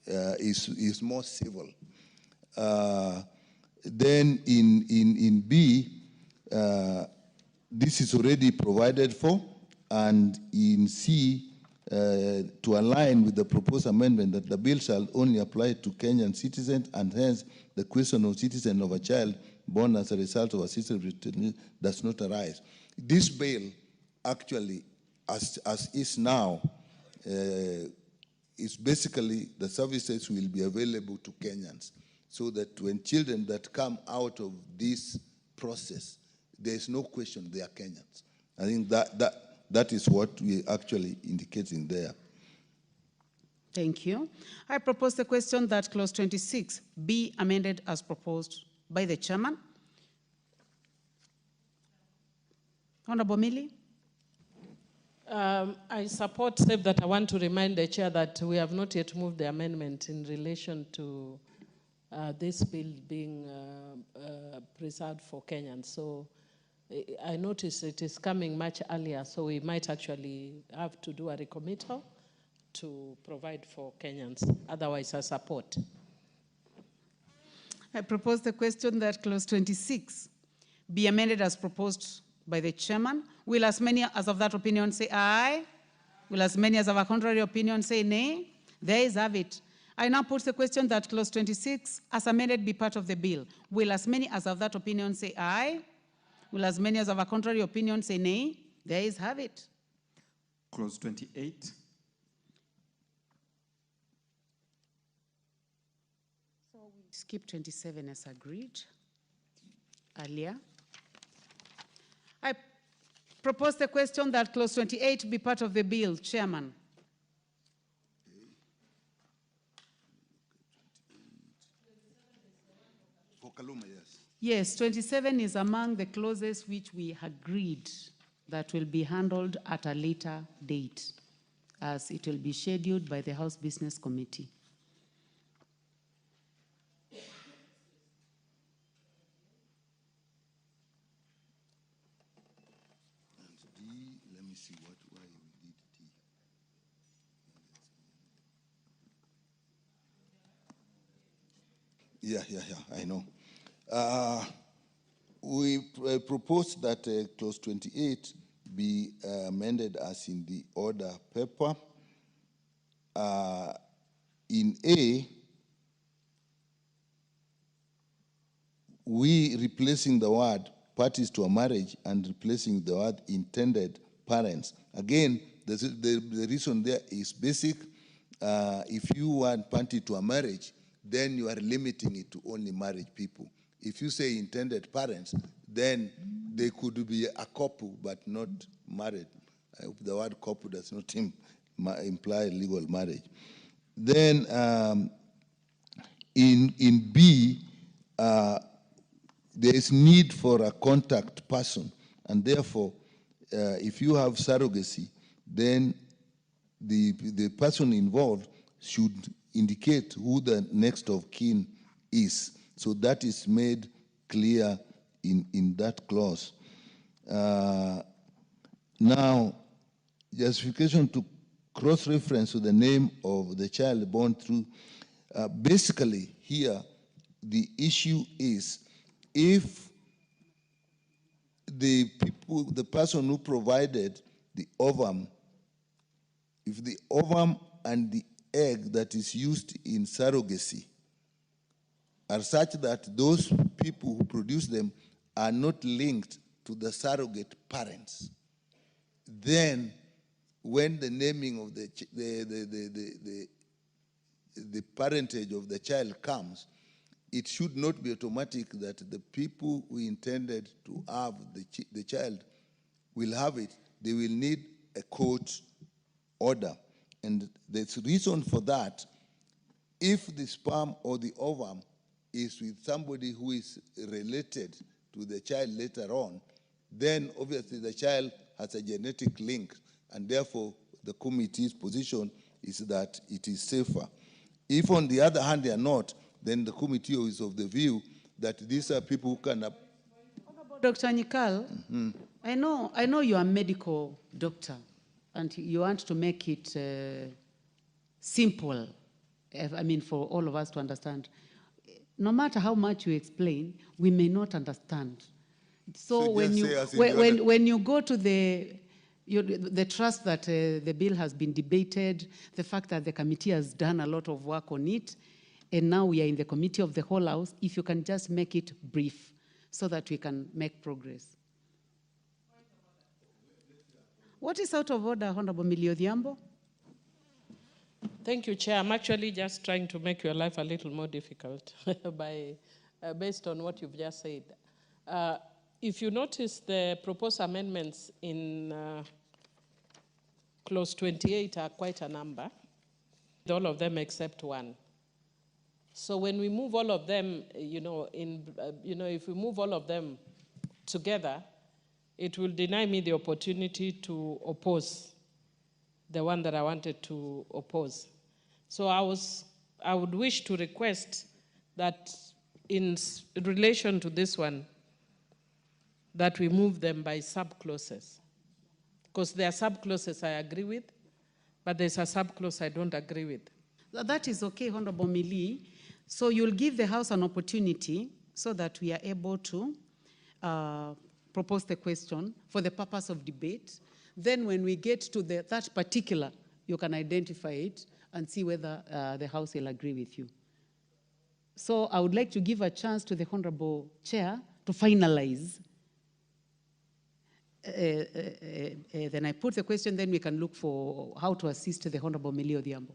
is more civil. Then in B, this is already provided for, and in C, to align with the proposed amendment that the bill shall only apply to Kenyan citizens, and hence the question of citizen of a child born as a result of assisted reproduction does not arise. This bill actually, as is now, is basically the services will be available to Kenyans, so that when children that come out of this process, there is no question they are Kenyans. I think that is what we actually indicating there. Thank you. I propose the question that clause 26 be amended as proposed by the chairman. Honorable Millie. I support, save that I want to remind the chair that we have not yet moved the amendment in relation to this bill being preserved for Kenyans. So I notice it is coming much earlier, so we might actually have to do a recommittal to provide for Kenyans. Otherwise, I support. I propose the question that clause 26 be amended as proposed by the chairman. Will as many as of that opinion say aye? Will as many as of a contrary opinion say nay? There is have it. I now put the question that clause 26 as amended be part of the bill. Will as many as of that opinion say aye? Will as many as of a contrary opinion say nay? There is have it. Clause 28. So we skip 27 as agreed earlier. I propose the question that clause 28 be part of the bill. Chairman. For Kaluma, yes. Yes, 27 is among the clauses which we agreed that will be handled at a later date, as it will be scheduled by the House Business Committee. Let me see why we did D. Yeah, I know. We propose that clause 28 be amended as in the order paper. In A, we replacing the word parties to a marriage and replacing the word intended parents. Again, the reason there is basic. If you want party to a marriage, then you are limiting it to only married people. If you say intended parents, then they could be a couple but not married. I hope the word couple does not imply legal marriage. Then in B, there is need for a contact person, and therefore, if you have surrogacy, then the person involved should indicate who the next of kin is. So that is made clear in that clause. Now, justification to cross-reference to the name of the child born through, basically here, the issue is if the person who provided the ovum, if the ovum and the egg that is used in surrogacy are such that those people who produce them are not linked to the surrogate parents, then when the naming of the parentage of the child comes, it should not be automatic that the people who intended to have the child will have it. They will need a court order. And the reason for that, if the sperm or the ovum is with somebody who is related to the child later on, then obviously the child has a genetic link, and therefore the committee's position is that it is safer. If on the other hand they are not, then the committee is of the view that these are people who can... Dr. Nyikal, I know you are a medical doctor, and you want to make it simple, I mean, for all of us to understand. No matter how much you explain, we may not understand. So when you go to the trust that the bill has been debated, the fact that the committee has done a lot of work on it, and now we are in the committee of the whole house, if you can just make it brief so that we can make progress. What is out of order, Honorable Millie Odhiambo? Thank you, Chair. I'm actually just trying to make your life a little more difficult based on what you've just said. If you notice, the proposed amendments in clause 28 are quite a number, all of them except one. So when we move all of them, if we move all of them together, it will deny me the opportunity to oppose the one that I wanted to oppose. So I would wish to request that in relation to this one, that we move them by sub-clauses. Because there are sub-clauses I agree with, but there's a sub-clause I don't agree with. That is okay, Honorable Millie. So you'll give the House an opportunity so that we are able to propose the question for the purpose of debate. Then when we get to that particular, you can identify it and see whether the House will agree with you. So I would like to give a chance to the Honorable Chair to finalize. Then I put the question, then we can look for how to assist the Honorable Millie Odhiambo.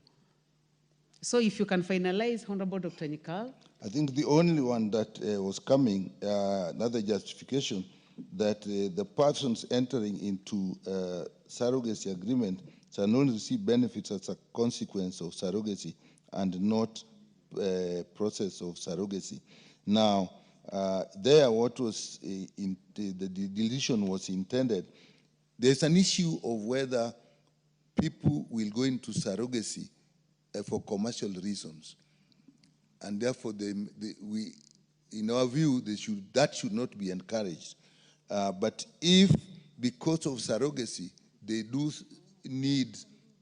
So if you can finalize, Honorable Dr. Nyikal. I think the only one that was coming, another justification, that the persons entering into surrogacy agreement shall only receive benefits as a consequence of surrogacy and not process of surrogacy. Now, there what was the deletion was intended, there's an issue of whether people will go into surrogacy for commercial reasons. And therefore, in our view, that should not be encouraged. But if, because of surrogacy, they do need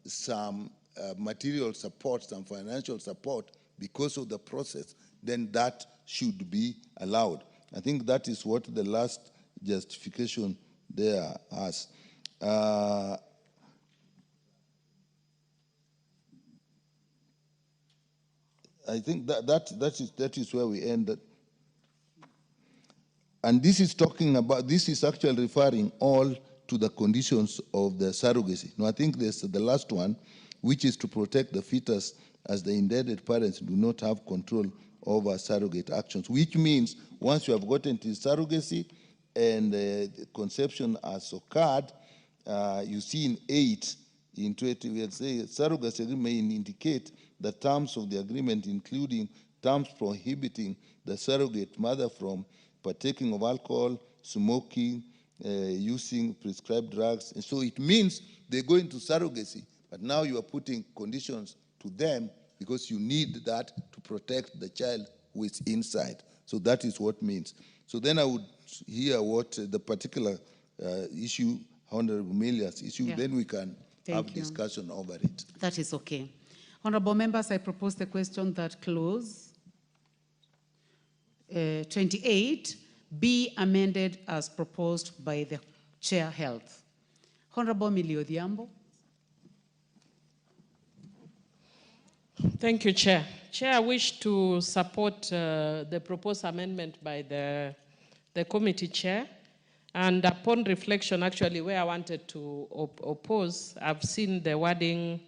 some material support, some financial support because of the process, then that should be allowed. I think that is what the last justification there has. I think that is where we ended. And this is talking about, this is actually referring all to the conditions of the surrogacy. Now, I think there's the last one, which is to protect the fetus as the intended parents do not have control over surrogate actions, which means once you have gotten into surrogacy and the conception has occurred, you see in 8, in 20, we say surrogacy agreement may indicate the terms of the agreement, including terms prohibiting the surrogate mother from partaking of alcohol, smoking, using prescribed drugs. And so it means they go into surrogacy, but now you are putting conditions to them because you need that to protect the child who is inside. So that is what means. So then I would hear what the particular issue, Honorable Milia's issue, then we can have discussion over it. That is okay. Honorable members, I propose the question that clause 28 be amended as proposed by the Chair Health. Honorable Millie Odhiambo. Thank you, Chair. Chair, I wish to support the proposed amendment by the committee chair. And upon reflection, actually, where I wanted to oppose, I've seen the wording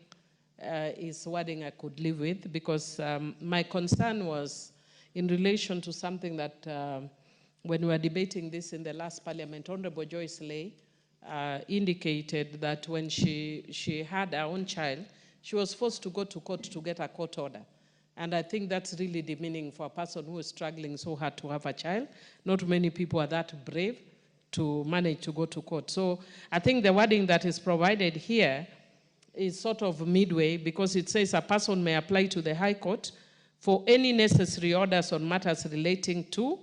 is wording I could live with, because my concern was in relation to something that when we were debating this in the last parliament, Honorable Joyce Lay indicated that when she had her own child, she was forced to go to court to get a court order. And I think that's really demeaning for a person who is struggling so hard to have a child. Not many people are that brave to manage to go to court. So I think the wording that is provided here is sort of midway, because it says a person may apply to the High Court for any necessary orders on matters relating to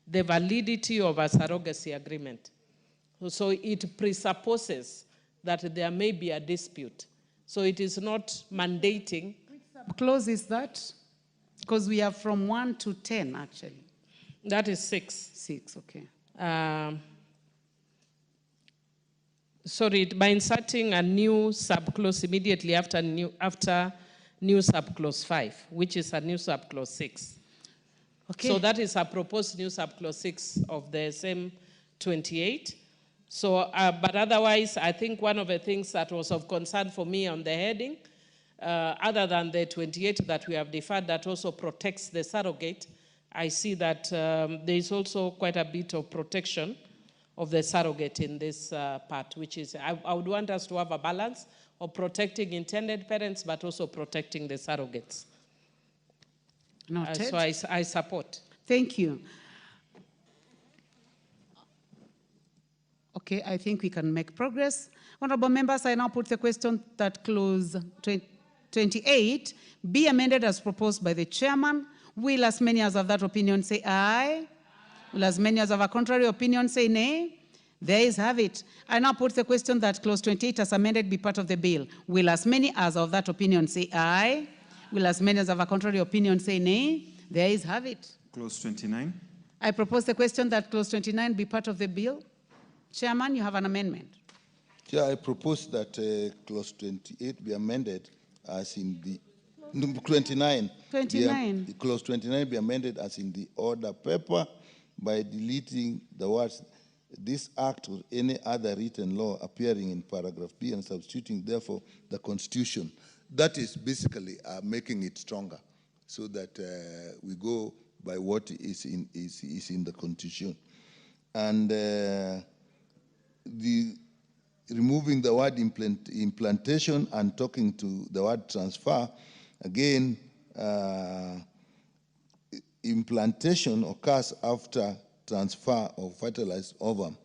the validity of a surrogacy agreement. So it presupposes that there may be a dispute. So it is not mandating. Which clause is that? Because we are from 1 to 10, actually. That is 6. 6, okay. Sorry, by inserting a new subclause immediately after new subclause 5, which is a new subclause 6. Okay. So that is a proposed new subclause 6 of the same 28. So, but otherwise, I think one of the things that was of concern for me on the heading, other than the 28 that we have deferred that also protects the surrogate, I see that there is also quite a bit of protection of the surrogate in this part, which is, I would want us to have a balance of protecting intended parents, but also protecting the surrogates. Noted. So I support. Thank you. Okay, I think we can make progress. Honorable members, I now put the question that clause 28 be amended as proposed by the chairman. Will as many as of that opinion say aye? Will as many as of a contrary opinion say nay? There is have it. I now put the question that clause 28 as amended be part of the bill. Will as many as of that opinion say aye? Will as many as of a contrary opinion say nay? There is have it. Clause 29. I propose the question that clause 29 be part of the bill. Chairman, you have an amendment. Chair, I propose that clause 28 be amended as in the 29. 29. Clause 29 be amended as in the order paper by deleting the words "this act" or any other written law appearing in paragraph B and substituting therefore the Constitution. That is basically making it stronger, so that we go by what is in the Constitution. And removing the word implantation and talking to the word transfer, again, implantation occurs after transfer of fertilized ovum.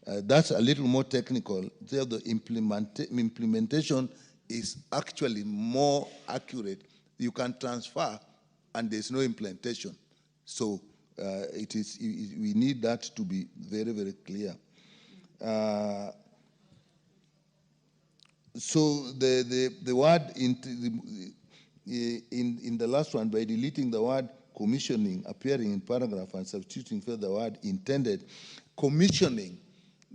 That's a little more technical. There, the implementation is actually more accurate. You can transfer and there's no implantation. So we need that to be very, very clear. So the word in the last one, by deleting the word commissioning appearing in paragraph and substituting for the word intended, commissioning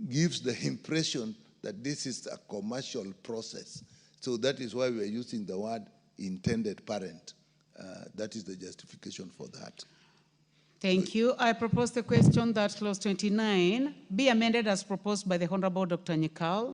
gives the impression that this is a commercial process. So that is why we are using the word intended parent. That is the justification for that. Thank you. I propose the question that clause 29 be amended as proposed by the Honorable Dr. Nyikal.